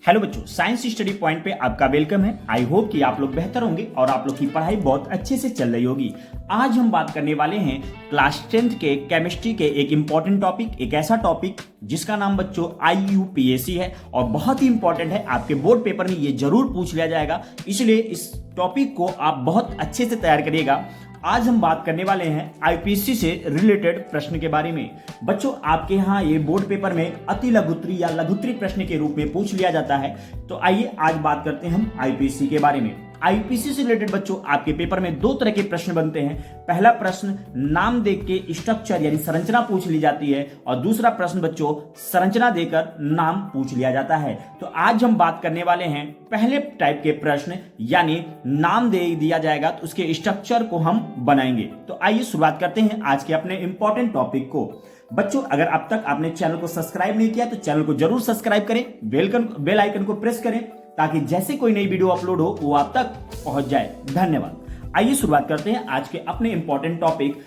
Hello बच्चों, science study point पे आपका वेलकम है। आई होप कि आप लोग बेहतर होंगे और आप लोग की पढ़ाई बहुत अच्छे से चल रही होगी। आज हम बात करने वाले हैं क्लास 10th के केमिस्ट्री के एक इंपॉर्टेंट टॉपिक, एक ऐसा टॉपिक जिसका नाम बच्चों IUPAC है और बहुत ही इंपॉर्टेंट है। आपके बोर्ड पेपर में ये जरूर पूछ लिया जाएगा, इसलिए इस टॉपिक को आप बहुत अच्छे से तैयार करिएगा। आज हम बात करने वाले हैं IPC से रिलेटेड प्रश्न के बारे में। बच्चों, आपके यहाँ ये बोर्ड पेपर में अति लघुत्तरी या लघुत्तरी प्रश्न के रूप में पूछ लिया जाता है। तो आइए आज बात करते हैं हम IPC के बारे में। IPC से रिलेटेड बच्चों आपके पेपर में दो तरह के प्रश्न बनते हैं। पहला प्रश्न नाम देख के स्ट्रक्चर यानी संरचना पूछ ली जाती है और दूसरा प्रश्न बच्चों संरचना देकर नाम पूछ लिया जाता है। तो आज हम बात करने वाले हैं पहले टाइप के प्रश्न, यानी नाम दे दिया जाएगा तो उसके स्ट्रक्चर को हम बनाएंगे। तो आइए शुरुआत करते हैं आज के अपने इंपॉर्टेंट टॉपिक को। बच्चों, अगर अब तक आपने चैनल को सब्सक्राइब नहीं किया तो चैनल को जरूर सब्सक्राइब करें, बेल आइकन को प्रेस करें ताकि जैसे कोई नई वीडियो अपलोड हो वो आप तक पहुंच जाए। धन्यवाद। आइए शुरुआत करते हैं आज के अपने इंपॉर्टेंट टॉपिक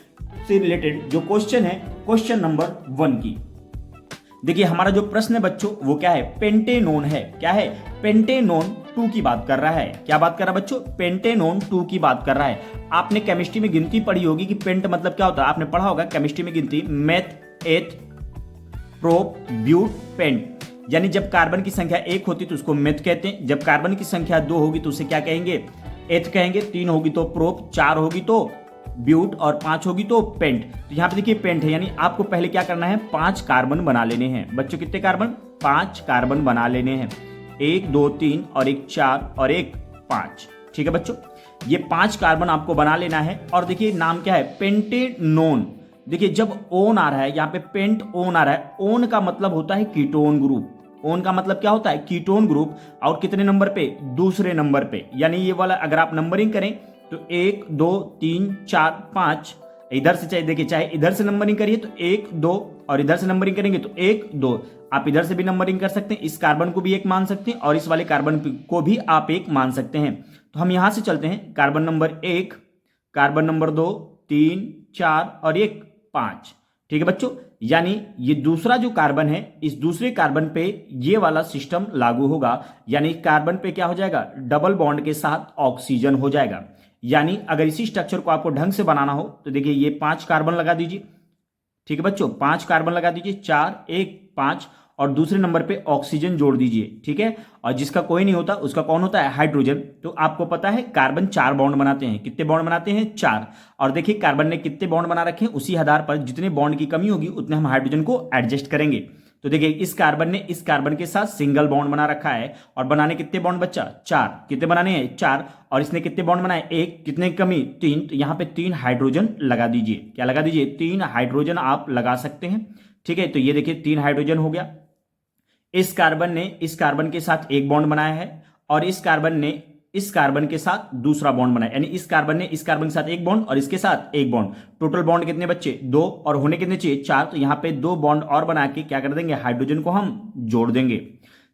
से रिलेटेड जो क्वेश्चन है, क्वेश्चन नंबर 1 की। देखिए हमारा जो प्रश्न है बच्चों वो क्या है, पेंटेनोन है। क्या है, पेंटेनोन 2 की बात कर रहा है। क्या बात कर रहा है बच्चों, पेंटेनोन 2 की बात कर रहा है। आपने केमिस्ट्री में गिनती पढ़ी होगी कि पेंट मतलब क्या होता है, आपने पढ़ा होगा केमिस्ट्री में गिनती, मेथ, एथ, प्रोप, ब्यूट, पेंट। यानी जब कार्बन की संख्या 1 होती तो उसको मेथ कहते हैं, जब कार्बन की संख्या 2 होगी तो उसे क्या कहेंगे, एथ कहेंगे, 3 होगी तो प्रोप, 4 होगी तो ब्यूट और 5 होगी तो पेंट। तो यहाँ पे देखिए पेंट है, यानी आपको पहले क्या करना है, 5 कार्बन बना लेने हैं। बच्चों कितने कार्बन, 5 कार्बन बना लेने हैं। 1 2 3 और एक 4 और एक 5। ठीक है बच्चों, ये 5 कार्बन आपको बना लेना है। और देखिए नाम क्या है, पेंटेनोन। देखिए जब ओन आ रहा है, यहाँ पे पेंट ओन आ रहा है, ओन का मतलब होता है कीटोन ग्रुप। ओन का मतलब क्या होता है, कीटोन ग्रुप। और कितने नंबर पे, दूसरे नंबर पे। यानी ये वाला अगर आप नंबरिंग करें तो 1 2 3 4 5, इधर से चाहे देखिए, चाहे इधर से नंबरिंग करिए तो 1 2 और इधर से नंबरिंग करेंगे तो 1 2। आप इधर से भी नंबरिंग कर सकते हैं, इस कार्बन को भी एक मान सकते हैं और इस वाले कार्बन को भी आप एक मान सकते हैं। तो हम यहां से चलते हैं, कार्बन नंबर 1, कार्बन नंबर 2, 3 4 और एक 5। ठीक है बच्चों, यानी ये दूसरा जो कार्बन है, इस दूसरे कार्बन पे ये वाला सिस्टम लागू होगा। यानी कार्बन पे क्या हो जाएगा, डबल बॉन्ड के साथ ऑक्सीजन हो जाएगा। यानी अगर इसी स्ट्रक्चर को आपको ढंग से बनाना हो तो देखिए ये 5 कार्बन लगा दीजिए। ठीक है बच्चों, 5 कार्बन लगा दीजिए, 4 1 5 और दूसरे नंबर पे ऑक्सीजन जोड़ दीजिए। ठीक है, और जिसका कोई नहीं होता उसका कौन होता है, हाइड्रोजन। तो आपको पता है कार्बन 4 बॉन्ड बनाते हैं। कितने बॉन्ड बनाते हैं, 4। और देखिए कार्बन ने कितने बॉन्ड बना रखे हैं, उसी आधार पर जितने बॉन्ड की कमी होगी उतने हम हाइड्रोजन को एडजस्ट करेंगे। तो देखिए इस कार्बन ने इस कार्बन के साथ सिंगल बॉन्ड बना रखा है और बनाने कितने बॉन्ड बच्चा, 4। कितने बनाने हैं, 4। और इसने कितने बॉन्ड बनाए, 1। कितने कमी, 3। तो यहाँ पे 3 हाइड्रोजन लगा दीजिए। क्या लगा दीजिए, 3 हाइड्रोजन आप लगा सकते हैं। ठीक है, तो ये देखिए 3 हाइड्रोजन हो गया। इस कार्बन ने इस कार्बन के साथ एक बॉन्ड बनाया है और इस कार्बन ने इस कार्बन के साथ दूसरा बॉन्ड बनाया, यानी इस कार्बन ने इस कार्बन के साथ एक बॉन्ड और इसके साथ एक बॉन्ड। टोटल बॉन्ड कितने बच्चे, 2, और होने कितने चाहिए, 4। तो यहां पे 2 बॉन्ड और बना के क्या कर देंगे, हाइड्रोजन को हम जोड़ देंगे।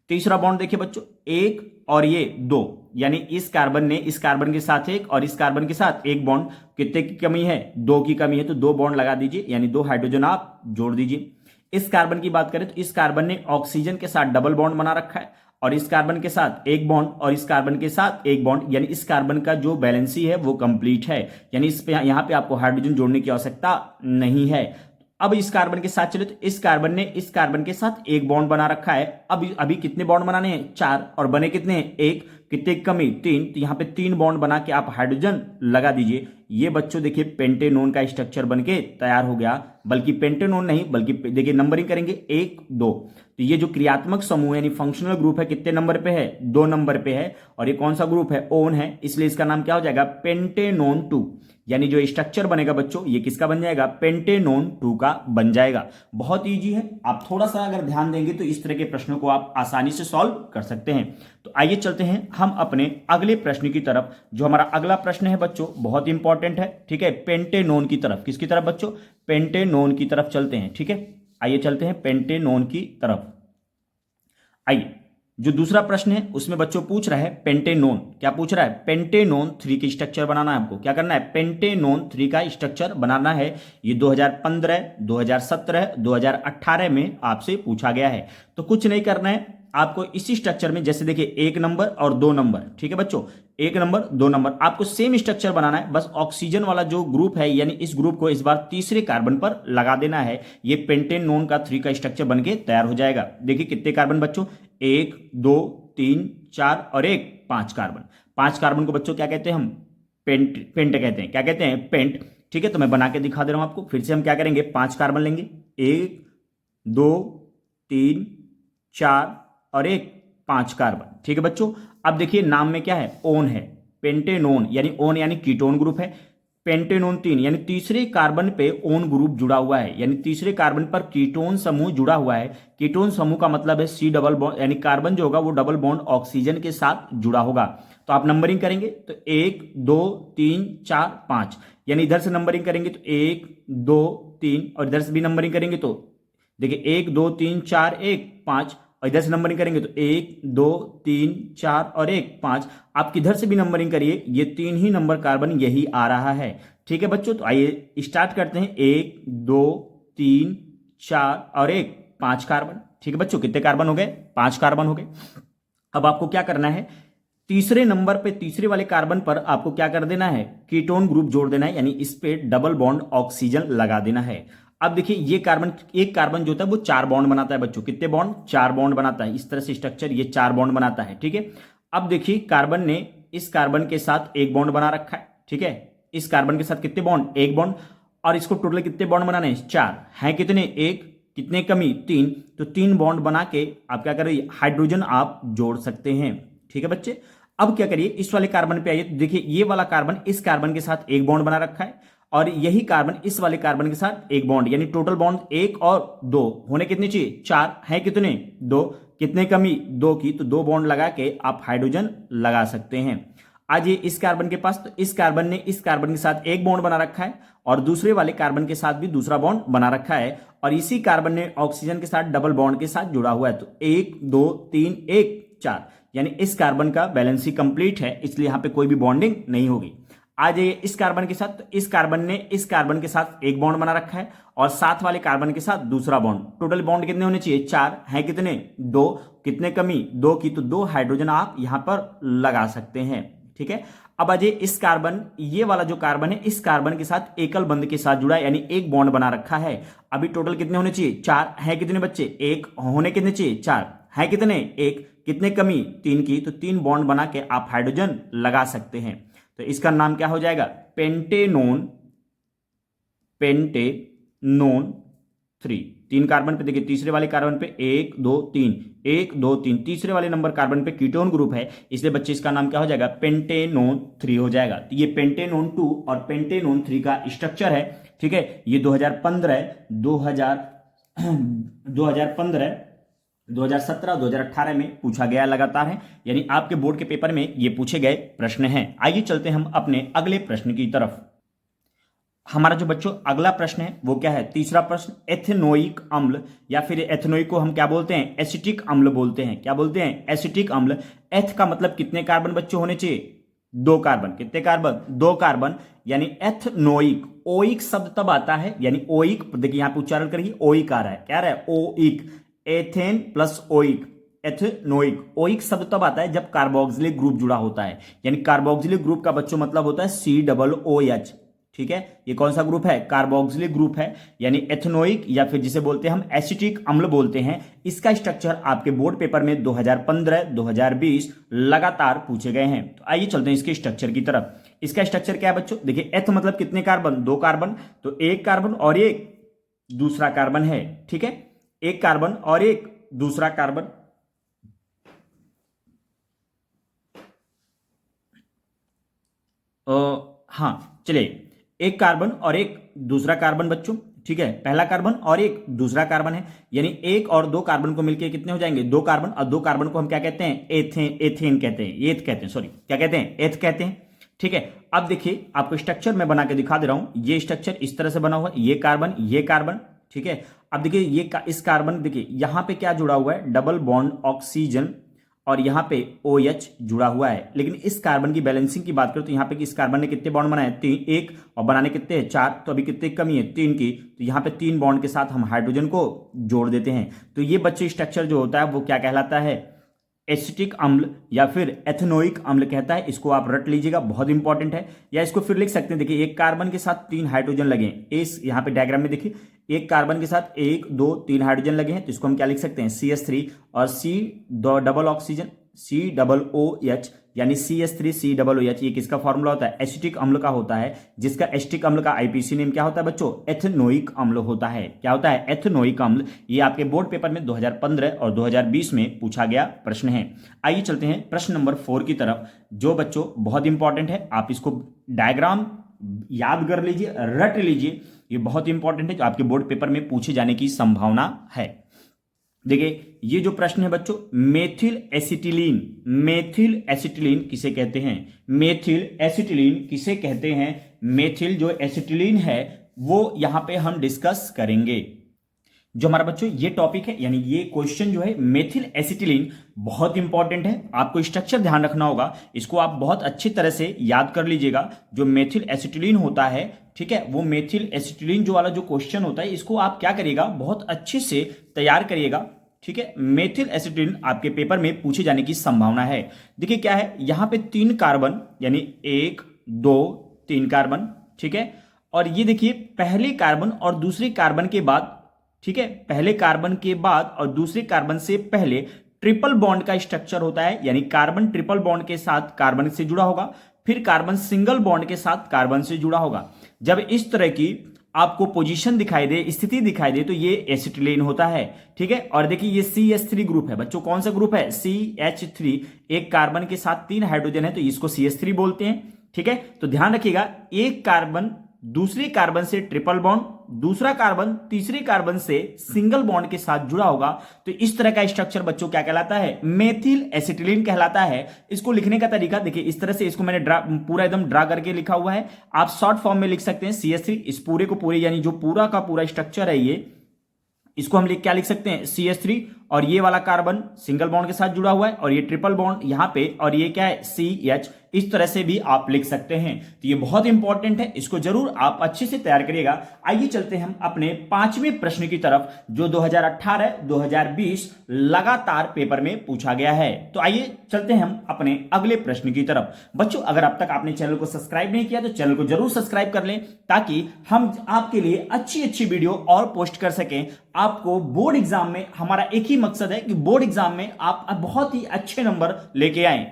तीसरा बॉन्ड देखिए बच्चों, 1 और ये 2, यानी इस कार्बन ने इस कार्बन के साथ एक और इस कार्बन के साथ एक बॉन्ड। कितने की कमी है, 2 की कमी है, तो 2 बॉन्ड लगा दीजिए, यानी 2 हाइड्रोजन आप जोड़ दीजिए। इस कार्बन की बात करें तो इस कार्बन ने ऑक्सीजन के साथ डबल बॉन्ड बना रखा है और इस कार्बन के साथ एक बॉन्ड और इस कार्बन के साथ एक बॉन्ड, यानी इस कार्बन का जो बैलेंसी है वो कंप्लीट है। यानी इस पे यहां पे आपको हाइड्रोजन जोड़ने की आवश्यकता नहीं है। अब इस कार्बन के साथ चले तो इस कार्बन ने इस कार्बन के साथ एक बॉन्ड बना रखा है। अब अभी कितने बॉन्ड बनाने हैं, 4, और बने कितने हैं, 1। कितने की कमी, 3। तो यहां पे 3 बॉन्ड बना के आप हाइड्रोजन लगा दीजिए। ये बच्चों देखिए पेंटेनोन का स्ट्रक्चर बनके तैयार हो गया। बल्कि पेंटेनोन नहीं, बल्कि देखिए नंबरिंग करेंगे 1 2। तो ये जो क्रियात्मक समूह यानी फंक्शनल ग्रुप है कितने नंबर पे है, 2 नंबर पे है। और ये कौन सा ग्रुप है, ओन है, इसलिए इसका नाम क्या हो जाएगा, पेंटेनोन 2। यानी जो स्ट्रक्चर बनेगा बच्चों ये किसका बन जाएगा, पेंटेनोन 2 का बन जाएगा। बहुत इजी है, आप थोड़ा सा अगर ध्यान देंगे तो इस तरह के प्रश्नों को आप आसानी से सॉल्व कर सकते हैं। तो आइए चलते हैं हम अपने अगले प्रश्न की तरफ। जो हमारा अगला प्रश्न है बच्चों बहुत इंपॉर्टेंट है। ठीक है, पेंटेनोन की तरफ। किसकी तरफ बच्चों, पेंटेनोन की तरफ चलते हैं। ठीक है, आइए चलते हैं पेंटेनोन की तरफ। आइए, जो दूसरा प्रश्न है उसमें बच्चों पूछ रहा है पेंटेनोन। क्या पूछ रहा है, पेंटेनोन 3 की स्ट्रक्चर बनाना है आपको। क्या करना है, पेंटेनोन 3 का स्ट्रक्चर बनाना है। ये 2015 2017 2018 में आपसे पूछा गया है। तो कुछ नहीं करना है, आपको इसी स्ट्रक्चर में, जैसे देखिए 1 नंबर और 2 नंबर, ठीक है बच्चों, 1 नंबर 2 नंबर, आपको सेम स्ट्रक्चर बनाना है, बस ऑक्सीजन वाला जो ग्रुप है यानी इस ग्रुप को इस बार तीसरे कार्बन पर लगा देना है। ये पेंटेनोन का 3 का स्ट्रक्चर बनके तैयार हो जाएगा। देखिए कितने कार्बन बच्चों, 1 2 3 4 और 1, 5 कार्बन। 5 कार्बन को बच्चों क्या कहते हैं हम, पेंट कहते हैं। क्या कहते हैं, पेंट। ठीक है, तो मैं बना के दिखा दे रहा हूं आपको। फिर से हम क्या करेंगे, 5 कार्बन लेंगे, 1 2 3 4 और 1, 5 कार्बन। ठीक है बच्चों, अब देखिए नाम में क्या है, ओन है, पेंटेनोन यानी ओन यानी कीटोन ग्रुप है। पेंटेनोन 3 यानी तीसरे कार्बन पे ओन ग्रुप जुड़ा हुआ है, यानी तीसरे कार्बन पर कीटोन समूह जुड़ा हुआ है। कीटोन समूह का मतलब है सी डबल बॉन्ड, यानी कार्बन जो होगा वो डबल बॉन्ड ऑक्सीजन के साथ जुड़ा होगा। तो आप नंबरिंग करेंगे तो 1 2 3 4 5, यानी इधर से नंबरिंग करेंगे तो 1 2 3 और इधर से भी नंबरिंग करेंगे तो देखिए 1 2 3 4 1 5, और इधर से नंबरिंग करेंगे तो 1 2 3 4 और 1 5। आप किधर से भी नंबरिंग करिए, ये 3 ही नंबर कार्बन यही आ रहा है। ठीक है बच्चों, तो आइए स्टार्ट करते हैं। 1 2 3 4 और 1, 5 कार्बन। ठीक है बच्चों, कितने कार्बन हो गए, 5 कार्बन हो गए। अब आपको क्या करना है, तीसरे नंबर पे तीसरे वाले कार्बन पर आपको क्या कर देना है, कीटोन ग्रुप जोड़ देना है, यानी इस पे डबल बॉन्ड ऑक्सीजन लगा देना है। अब देखिए ये कार्बन, एक कार्बन जो होता है वो 4 बॉन्ड बनाता है बच्चों। कितने बॉन्ड, 4 बॉन्ड बनाता है। इस तरह से स्ट्रक्चर ये 4 बॉन्ड बनाता है। ठीक है, अब देखिए कार्बन ने इस कार्बन के साथ एक बॉन्ड बना रखा है। ठीक है, इस कार्बन के साथ कितने बॉन्ड, 1 बॉन्ड, और इसको टोटल कितने बॉन्ड बनाने हैं, 4 हैं। कितने, 1, कितने कमी, 3, तो 3 बॉन्ड बना के आप क्या करें, हाइड्रोजन आप जोड़ सकते हैं। ठीक है बच्चे, अब क्या करिए, इस वाले कार्बन पे आइए तो देखिए ये वाला कार्बन इस कार्बन के साथ एक बॉन्ड बना रखा है, और यही कार्बन इस वाले कार्बन के साथ एक बॉन्ड, यानी टोटल बॉन्ड 1 और 2 होने कितने चाहिए, 4 है। कितने, 2, कितने कमी, 2 की, तो 2 बॉन्ड लगा के आप हाइड्रोजन लगा सकते हैं। आज ये इस कार्बन के पास, तो इस कार्बन ने इस कार्बन के साथ एक बॉन्ड बना रखा है, और दूसरे वाले कार्बन के साथ भी दूसरा बॉन्ड बना रखा है, और इसी कार्बन ने ऑक्सीजन के साथ डबल बॉन्ड के साथ जुड़ा हुआ है। तो 1 2 3 1 4, यानी इस कार्बन का बैलेंस ही कंप्लीट है, इसलिए यहां पे कोई भी बॉन्डिंग नहीं होगी। आ जाइए इस कार्बन के साथ, तो इस कार्बन ने इस कार्बन के साथ एक बॉन्ड बना रखा है, और साथ वाले कार्बन के साथ दूसरा बॉन्ड। टोटल बॉन्ड कितने होने चाहिए, 4 है। कितने, 2, कितने कमी, 2 की, तो 2 हाइड्रोजन आप यहां पर लगा सकते हैं। ठीक है, अब आ जाइए इस कार्बन, ये वाला जो कार्बन है इस कार्बन के साथ एकल बंध के साथ जुड़ा है, यानी एक बॉन्ड बना रखा है। अभी टोटल कितने होने चाहिए, 4 है। कितने बच्चे, 1 होने कितने चाहिए, 4 है। कितने, 1, कितने कमी, 3 की, तो 3 बॉन्ड बना के आप हाइड्रोजन लगा सकते हैं। तो इसका नाम क्या हो जाएगा, पेंटेनोन, पेंटेनोन 3। 3 कार्बन पे देखिए, तीसरे वाले कार्बन पे 1 2 3, 1 2 3, तीसरे वाले नंबर कार्बन पे कीटोन ग्रुप है, इसलिए बच्चे इसका नाम क्या हो जाएगा, पेंटेनोन 3 हो जाएगा। तो ये पेंटेनोन 2 और पेंटेनोन 3 का स्ट्रक्चर है। ठीक है, ये 2015 2015 2017 2018 में पूछा गया लगातार है, यानी आपके बोर्ड के पेपर में ये पूछे गए प्रश्न हैं। आइए चलते हैं हम अपने अगले प्रश्न की तरफ। हमारा जो बच्चों अगला प्रश्न है वो क्या है, तीसरा प्रश्न, एथेनोइक अम्ल, या फिर एथेनोइक को हम क्या बोलते हैं, एसिटिक अम्ल बोलते हैं। क्या बोलते हैं, एसिटिक अम्ल। एथ का मतलब कितने कार्बन बच्चों होने चाहिए, 2 कार्बन। कितने कार्बन, 2 कार्बन, यानी एथनोइक। ओइक शब्द तब आता है, यानी ओइक, देखिए यहां पे उच्चारण करिए, ओइक आ रहा है, क्या आ रहा है, oic, ethane plus oic, ethanoic. Oic शब्द तब आता है जब कार्बोक्सिलिक ग्रुप जुड़ा होता है, यानी कार्बोक्सिलिक ग्रुप का बच्चों मतलब होता है COOH। ठीक है, ये कौन सा ग्रुप है, कार्बोक्सिलिक ग्रुप है, यानी एथनोइक, या फिर जिसे बोलते हैं हम एसिटिक अम्ल बोलते हैं। इसका स्ट्रक्चर आपके बोर्ड पेपर में 2015 2020 लगातार पूछे गए हैं। तो आइए चलते हैं इसके स्ट्रक्चर की तरफ। इसका स्ट्रक्चर क्या है बच्चों, देखिए एथ मतलब कितने कार्बन, 2 कार्बन, तो 1 कार्बन और 1 दूसरा कार्बन है। ठीक है, 1 कार्बन और 1 दूसरा कार्बन, हाँ चलिए, 1 कार्बन और 1 दूसरा कार्बन बच्चों। ठीक है, पहला कार्बन और 1 दूसरा कार्बन है, यानी 1 और 2 कार्बन को मिलकर कितने हो जाएंगे, 2 कार्बन, और 2 कार्बन को हम क्या कहते हैं, एथेन कहते हैं, एथ कहते हैं, सॉरी क्या कहते हैं, एथ कहते हैं। ठीक है, अब देखिए आपको स्ट्रक्चर मैं बना के दिखा दे रहा हूं। ये स्ट्रक्चर इस तरह से बना हुआ है, ये कार्बन ये कार्बन। ठीक है, अब देखिए ये इस कार्बन, देखिए यहां पे क्या जुड़ा हुआ है, डबल बॉन्ड ऑक्सीजन, और यहां पे OH जुड़ा हुआ है। लेकिन इस कार्बन की बैलेंसिंग की बात करें तो यहां पे इस कार्बन ने कितने बॉन्ड बनाए, 3, 1, और बनाने कितने हैं, 4, तो अभी कितने कमी है, 3 की, तो यहां पे 3 बॉन्ड के साथ हम हाइड्रोजन को जोड़ देते हैं। तो ये बच्चे स्ट्रक्चर जो होता है वो क्या कहलाता है, एसिटिक अम्ल या फिर एथेनोइक अम्ल कहता है। इसको आप रट लीजिएगा, बहुत इंपॉर्टेंट है। या इसको फिर लिख सकते हैं, देखिए एक कार्बन के साथ 3 हाइड्रोजन लगे हैं, इस यहाँ पे डायग्राम में देखिए एक कार्बन के साथ 1 2 3 हाइड्रोजन लगे हैं, तो इसको हम क्या लिख सकते हैं CH3 और C डबल ऑक्सीजन COOH यानी CH3COOH। ये किसका फॉर्मूला होता है? एसिटिक अम्ल का होता है, जिसका एसिटिक अम्ल का आईपीसी नेम क्या होता है बच्चों? एथेनोइक अम्ल होता है। क्या होता है? एथेनोइक अम्ल। ये आपके बोर्ड पेपर में 2015 और 2020 में पूछा गया प्रश्न है। आइए चलते हैं प्रश्न नंबर 4 की तरफ, जो बच्चों बहुत इंपॉर्टेंट है। आप इसको डायग्राम याद कर लीजिए, रट लीजिए, ये बहुत इंपॉर्टेंट है, जो आपके बोर्ड पेपर में पूछे जाने की संभावना है। देखिए ये जो प्रश्न है बच्चों, मेथिल एसिटिलीन, मेथिल एसिटिलीन किसे कहते हैं? मेथिल एसिटिलीन किसे कहते हैं? मेथिल जो एसिटिलीन है वो यहां पे हम डिस्कस करेंगे। जो हमारा बच्चों ये टॉपिक है, यानी ये क्वेश्चन जो है मेथिल एसिटिलीन, बहुत इंपॉर्टेंट है। आपको स्ट्रक्चर ध्यान रखना होगा, इसको आप बहुत अच्छी तरह से याद कर लीजिएगा। जो मेथिल एसिटिलीन होता है, ठीक है, वो मेथिल एसिटिलीन जो वाला जो क्वेश्चन होता है, इसको आप क्या करिएगा, बहुत अच्छे से तैयार करिएगा, ठीक है। मेथिल एसिटिलीन आपके पेपर में पूछे जाने की संभावना है। देखिए क्या है, यहां पे 3 कार्बन, यानी 1 2 3 कार्बन, ठीक है। और ये देखिए पहले कार्बन और दूसरे कार्बन के बाद, ठीक है, पहले कार्बन के बाद और दूसरे कार्बन से पहले ट्रिपल बॉन्ड का स्ट्रक्चर होता है, यानी कार्बन ट्रिपल बॉन्ड के साथ कार्बन से जुड़ा होगा, फिर कार्बन सिंगल बॉन्ड के साथ कार्बन से जुड़ा होगा। जब इस तरह की आपको पोजीशन दिखाई दे, स्थिति दिखाई दे, तो ये एसिटिलीन होता है, ठीक है। और देखिए ये CH3 ग्रुप है बच्चों, कौन सा ग्रुप है? CH3। एक कार्बन के साथ 3 हाइड्रोजन है, तो इसको CH3 बोलते हैं, ठीक है। तो ध्यान रखिएगा, एक कार्बन दूसरे कार्बन से ट्रिपल बॉन्ड, दूसरा कार्बन तीसरे कार्बन से सिंगल बॉन्ड के साथ जुड़ा होगा, तो इस तरह का स्ट्रक्चर बच्चों क्या कहलाता है? मेथिल एसिटिलीन कहलाता है। इसको लिखने का तरीका देखिए इस तरह से, इसको मैंने पूरा एकदम ड्रा करके लिखा हुआ है। आप शॉर्ट फॉर्म में लिख सकते हैं CH3, इस पूरे को पूरे, यानी जो पूरा का पूरा स्ट्रक्चर है ये, इसको हम क्या लिख सकते हैं? CH3। और ये वाला कार्बन सिंगल बॉन्ड के साथ जुड़ा हुआ है, और ये ट्रिपल बॉन्ड यहां पे, और ये क्या है? CH। इस तरह से भी आप लिख सकते हैं। तो ये बहुत इंपॉर्टेंट है, इसको जरूर आप अच्छे से तैयार करिएगा। आइए चलते हैं हम अपने 5वें प्रश्न की तरफ, जो 2018-2020 लगातार पेपर में पूछा गया है। तो आइए चलते हैं हम अपने अगले प्रश्न की तरफ। बच्चों अगर अब तक आपने चैनल को सब्सक्राइब नहीं किया तो चैनल को जरूर सब्सक्राइब कर लें, ताकि हम आपके लिए अच्छी अच्छी वीडियो और पोस्ट कर सकें। आपको बोर्ड एग्जाम में हमारा एक ही मकसद है कि बोर्ड एग्जाम में आप बहुत ही अच्छे नंबर लेके आए।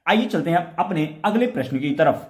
आइए चलते हैं अपने अगले प्रश्न की तरफ।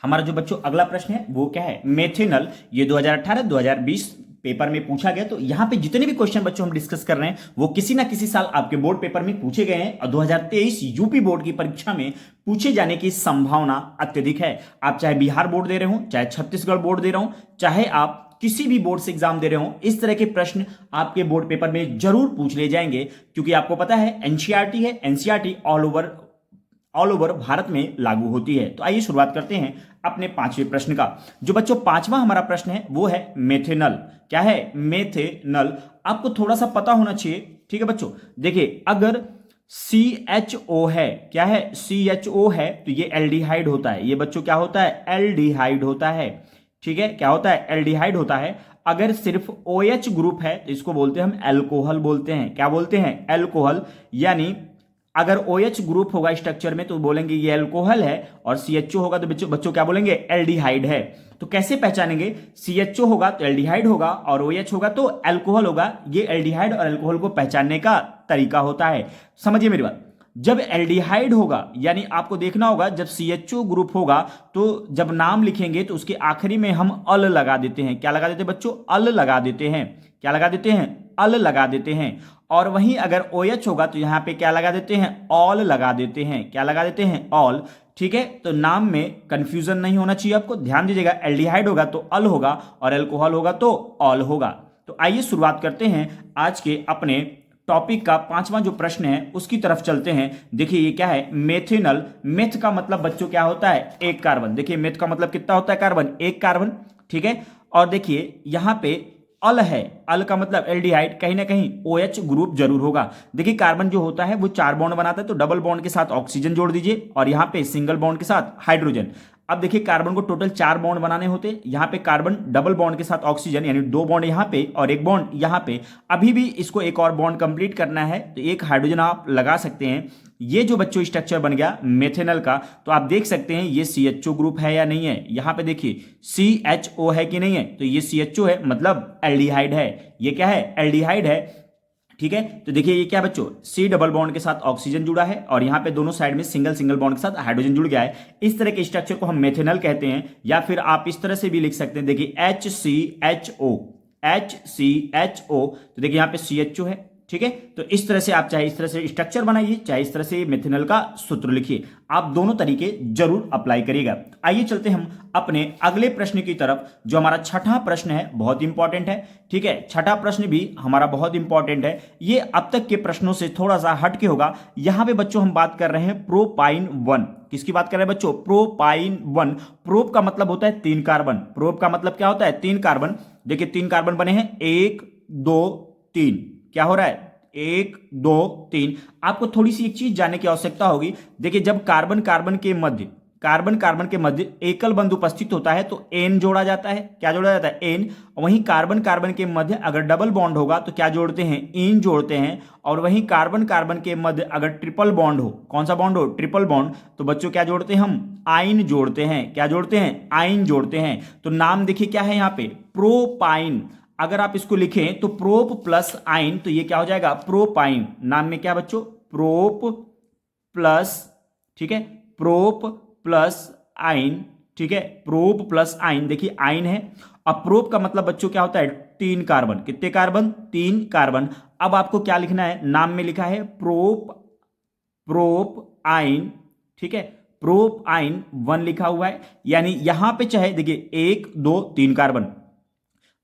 हमारा जो बच्चों अगला प्रश्न है वो क्या है? मेथिनल। ये 2018-2020 पेपर में पूछा गया। तो यहां पे जितने भी क्वेश्चन बच्चों हम डिस्कस कर रहे हैं वो किसी ना किसी साल आपके बोर्ड पेपर में पूछे गए हैं, और 2023 यूपी बोर्ड की परीक्षा में पूछे जाने की संभावना अत्यधिक है। आप चाहे बिहार बोर्ड दे रहे हो, चाहे छत्तीसगढ़ बोर्ड दे रहे हो, चाहे आप किसी भी बोर्ड से एग्जाम दे रहे हो, इस तरह के प्रश्न आपके बोर्ड पेपर में जरूर पूछ लिए जाएंगे। क्योंकि आपको पता है एनसीईआरटी है, एनसीईआरटी ऑल ओवर भारत में लागू होती है। तो आइए शुरुआत करते हैं अपने 5वें प्रश्न का। जो बच्चों 5वां हमारा प्रश्न है वो है मेथेनल। क्या है? मेथेनल। आपको थोड़ा सा पता होना चाहिए, ठीक है बच्चों। देखिए अगर CHO है, क्या है? CHO है, तो ये एल्डिहाइड होता है। ये बच्चों क्या होता है? एल्डिहाइड होता है, ठीक है। क्या होता है? एल्डिहाइड होता है। अगर सिर्फ OH ग्रुप है तो इसको बोलते हैं हम एल्कोहल बोलते हैं। क्या बोलते हैं? एल्कोहल। यानी अगर OH ग्रुप होगा स्ट्रक्चर में तो बोलेंगे ये एल्कोहल है, और CHO होगा तो बच्चों क्या बोलेंगे? एल्डिहाइड है। तो कैसे पहचानेंगे? CHO होगा तो एल्डिहाइड होगा, और OH होगा तो एल्कोहल होगा। ये एल्डिहाइड और एल्कोहल को पहचानने का तरीका होता है। समझिए मेरी बात। जब एल्डिहाइड होगा, यानी आपको देखना होगा जब CHO ग्रुप होगा तो जब नाम लिखेंगे तो उसके आखिरी में हम अल लगा देते हैं। क्या लगा देते हैं बच्चों? अल लगा देते हैं। क्या लगा देते हैं? अल लगा देते हैं। और वहीं अगर OH होगा तो यहां पे क्या लगा देते हैं? ऑल लगा देते हैं। क्या लगा देते हैं? ऑल, ठीक है। तो नाम में कंफ्यूजन नहीं होना चाहिए, आपको ध्यान दीजिएगा। एल्डिहाइड होगा तो अल होगा, और एल्कोहल होगा तो ऑल होगा। तो आइए शुरुआत करते हैं आज के अपने टॉपिक का 5वां जो प्रश्न है उसकी तरफ चलते हैं। देखिए ये क्या है? मेथिनल। मेथ का मतलब बच्चों क्या होता है? एक कार्बन। देखिए मेथ का मतलब कितना होता है? कार्बन, एक कार्बन, ठीक है। और देखिए यहां पे अल है, अल का मतलब एल्डिहाइड, कहीं ना कहीं OH ग्रुप जरूर होगा। देखिए कार्बन जो होता है वो 4 बॉन्ड बनाता है, तो डबल बॉन्ड के साथ ऑक्सीजन जोड़ दीजिए, और यहां पे सिंगल बॉन्ड के साथ हाइड्रोजन। अब देखिए कार्बन को टोटल 4 बॉन्ड बनाने होते हैं। यहाँ पे कार्बन डबल बॉन्ड के साथ ऑक्सीजन, यानी 2 बॉन्ड यहाँ पे और 1 बॉन्ड यहाँ पे। अभी भी इसको एक और बॉन्ड कंप्लीट करना है, तो एक हाइड्रोजन आप लगा सकते हैं। ये जो बच्चों स्ट्रक्चर बन गया मेथेनल का, तो आप देख सकते हैं ये CHO ग्रुप है या नहीं है। यहाँ पे देखिए CHO है कि नहीं है, तो ये CHO है, मतलब एल्डिहाइड है। ये क्या है? एल्डिहाइड है। ठीक है, तो देखिए ये क्या बच्चों, C डबल बॉन्ड के साथ ऑक्सीजन जुड़ा है और यहाँ पे दोनों साइड में सिंगल सिंगल बॉन्ड के साथ हाइड्रोजन जुड़ गया है। इस तरह के स्ट्रक्चर को हम मेथेनल कहते हैं, या फिर आप इस तरह से भी लिख सकते हैं। देखिए HCHO, HCHO, तो देखिए यहाँ पे CHO है। ठीक है, तो इस तरह से आप चाहे इस तरह से स्ट्रक्चर बनाइए, चाहे इस तरह से मेथेनल का सूत्र लिखिए। आप दोनों तरीके जरूर अप्लाई करिएगा। आइए चलते हम अपने अगले प्रश्न की तरफ, जो हमारा छठा प्रश्न है, बहुत इंपॉर्टेंट है। ठीक है, छठा प्रश्न भी हमारा बहुत इंपॉर्टेंट है। ये अब तक के प्रश्नों से थोड़ा सा हटके होगा। यहां पे बच्चों हम बात कर रहे हैं प्रोपाइन 1। किसकी बात कर रहे हैं बच्चों? प्रोपाइन 1। प्रोप का मतलब होता है 3 कार्बन। प्रोप का मतलब क्या होता है? 3 कार्बन। देखिए 3 कार्बन बने हैं, 1 2 3। क्या हो रहा है? 1 2 3। आपको थोड़ी सी एक चीज जानने की आवश्यकता होगी। देखिए जब कार्बन कार्बन के मध्य एकल बंध उपस्थित होता है तो एन जोड़ा जाता है। क्या जोड़ा जाता है? एन। वहीं कार्बन कार्बन के मध्य अगर डबल बॉन्ड होगा तो क्या जोड़ते हैं? इन जोड़ते हैं। और वहीं कार्बन कार्बन के मध्य अगर ट्रिपल बॉन्ड हो, कौन सा बॉन्ड हो? ट्रिपल बॉन्ड, तो बच्चों क्या जोड़ते हैं हम? आइन जोड़ते हैं। क्या जोड़ते हैं? आइन जोड़ते हैं। तो नाम देखिए क्या है यहाँ पे? प्रोपाइन। अगर आप इसको लिखें तो प्रोप प्लस आइन, तो ये क्या हो जाएगा? प्रोपाइन। नाम में क्या बच्चों? प्रोप प्लस, ठीक है, प्रोप प्लस आइन। ठीक है, प्रोप प्लस आइन। देखिए आइन है। अब प्रोप का मतलब बच्चों क्या होता है? 3 कार्बन। कितने कार्बन? 3 कार्बन। अब आपको क्या लिखना है? नाम में लिखा है प्रोप आइन। ठीक है, प्रोप आइन 1 लिखा हुआ है। यानी यहां पे चाहे देखिए 1 2 3 कार्बन,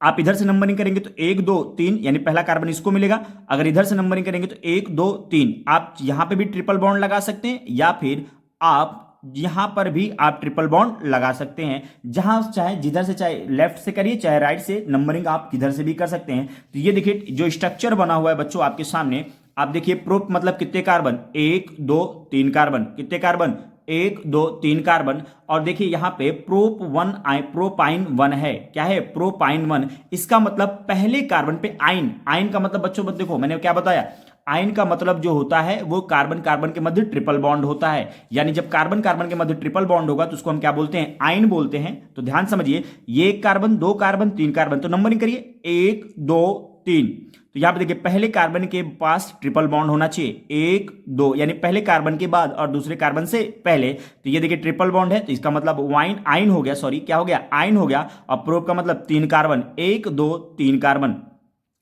आप इधर से नंबरिंग करेंगे तो 1 2 3, यानी पहला कार्बन इसको मिलेगा। अगर इधर से नंबरिंग करेंगे तो 1 2 3। आप यहां पे भी ट्रिपल बॉन्ड लगा सकते हैं, या फिर आप यहां पर भी आप ट्रिपल बॉन्ड लगा सकते हैं। जहां चाहे, जिधर से चाहे लेफ्ट से करिए, चाहे राइट से, नंबरिंग आप किधर से भी कर सकते हैं। तो ये देखिए जो स्ट्रक्चर बना हुआ है बच्चों आपके सामने, आप देखिए प्रोप मतलब कितने कार्बन? 1 2 3 कार्बन। कितने कार्बन? 1 2 3 कार्बन। और देखिए यहां पे प्रोपाइन 1 है। क्या है? प्रोपाइन 1। इसका मतलब पहले कार्बन पे आइन। आइन का मतलब बच्चों देखो मैंने क्या बताया, आइन का मतलब जो होता है वो कार्बन कार्बन के मध्य ट्रिपल बॉन्ड होता है। यानी जब कार्बन कार्बन के मध्य ट्रिपल बॉन्ड होगा तो उसको हम क्या बोलते हैं? आइन बोलते हैं। तो ध्यान समझिए, ये 1 कार्बन 2 कार्बन 3 कार्बन, तो नंबरिंग करिए 1 2 3। तो यहां पे देखिए पहले कार्बन के पास ट्रिपल बॉन्ड होना चाहिए, 1 2, यानी पहले कार्बन के बाद और दूसरे कार्बन से पहले। तो ये देखिए ट्रिपल बॉन्ड है, तो इसका मतलब वाइन आइन हो गया, सॉरी क्या हो गया? आइन हो गया। और प्रोप का मतलब 3 कार्बन, 1 2 3 कार्बन,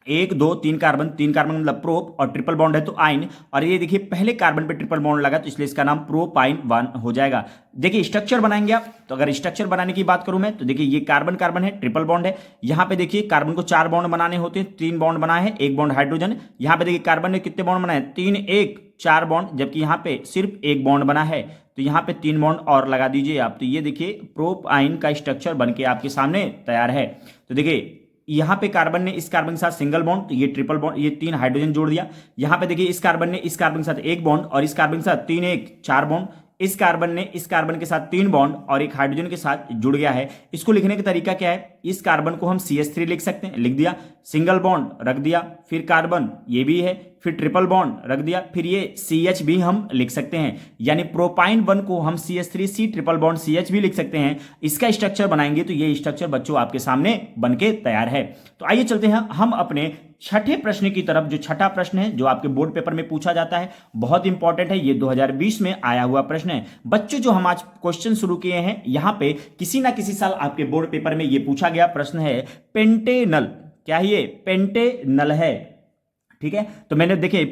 1 2 3 कार्बन, 3 कार्बन मतलब प्रोप, और ट्रिपल बॉन्ड है तो आइन। और ये देखिए पहले कार्बन पे ट्रिपल बॉन्ड लगा, तो इसलिए इसका नाम प्रोपाइन 1 हो जाएगा। देखिए स्ट्रक्चर बनाएंगे आप, तो अगर स्ट्रक्चर बनाने की बात करूं मैं, तो देखिए ये कार्बन कार्बन है, ट्रिपल बॉन्ड है। यहां पे देखिए कार्बन को 4 बॉन्ड बनाने होते हैं, 3 बॉन्ड बनाए हैं, 1 बॉन्ड हाइड्रोजन। यहां पे देखिए कार्बन ने कितने बॉन्ड बनाए? 3 1 4 बॉन्ड, जबकि यहां पे सिर्फ 1 बॉन्ड बना है। तो यहां पे 3 बॉन्ड और लगा दीजिए आप। तो ये देखिए प्रोपाइन का स्ट्रक्चर बनके आपके सामने तैयार है। तो देखिए यहां पे कार्बन ने इस कार्बन के साथ सिंगल बॉन्ड, तो ये ट्रिपल बॉन्ड, ये 3 हाइड्रोजन जोड़ दिया। यहां पे देखिए इस कार्बन ने इस कार्बन के साथ 1 बॉन्ड, और इस कार्बन के साथ 3 1 4 बॉन्ड। इस कार्बन ने इस कार्बन के साथ 3 बॉन्ड और एक हाइड्रोजन के साथ जुड़ गया है। इसको लिखने का तरीका क्या है? इस कार्बन को हम CH3 लिख सकते हैं, लिख दिया, सिंगल बॉन्ड रख दिया, फिर कार्बन ये भी है, फिर ट्रिपल बॉन्ड रख दिया, फिर ये CH भी हम लिख सकते हैं। यानी प्रोपाइन 1 को हम CH3C ट्रिपल बॉन्ड CH भी लिख सकते हैं। इसका स्ट्रक्चर बनाएंगे तो ये स्ट्रक्चर बच्चों आपके सामने बनके तैयार है। तो आइए चलते हैं हम अपने छठे प्रश्न की तरफ। जो छठा प्रश्न है जो आपके बोर्ड पेपर में पूछा जाता है, बहुत इंपॉर्टेंट है, ये 2020 में आया हुआ प्रश्न है बच्चों। जो हम आज क्वेश्चन शुरू किए हैं, यहां पे किसी ना किसी साल आपके बोर्ड पेपर में ये पूछा गया प्रश्न है पेंटेनल। क्या है ये? पेंटेनल है। ठीक है, तो मैंने देखिए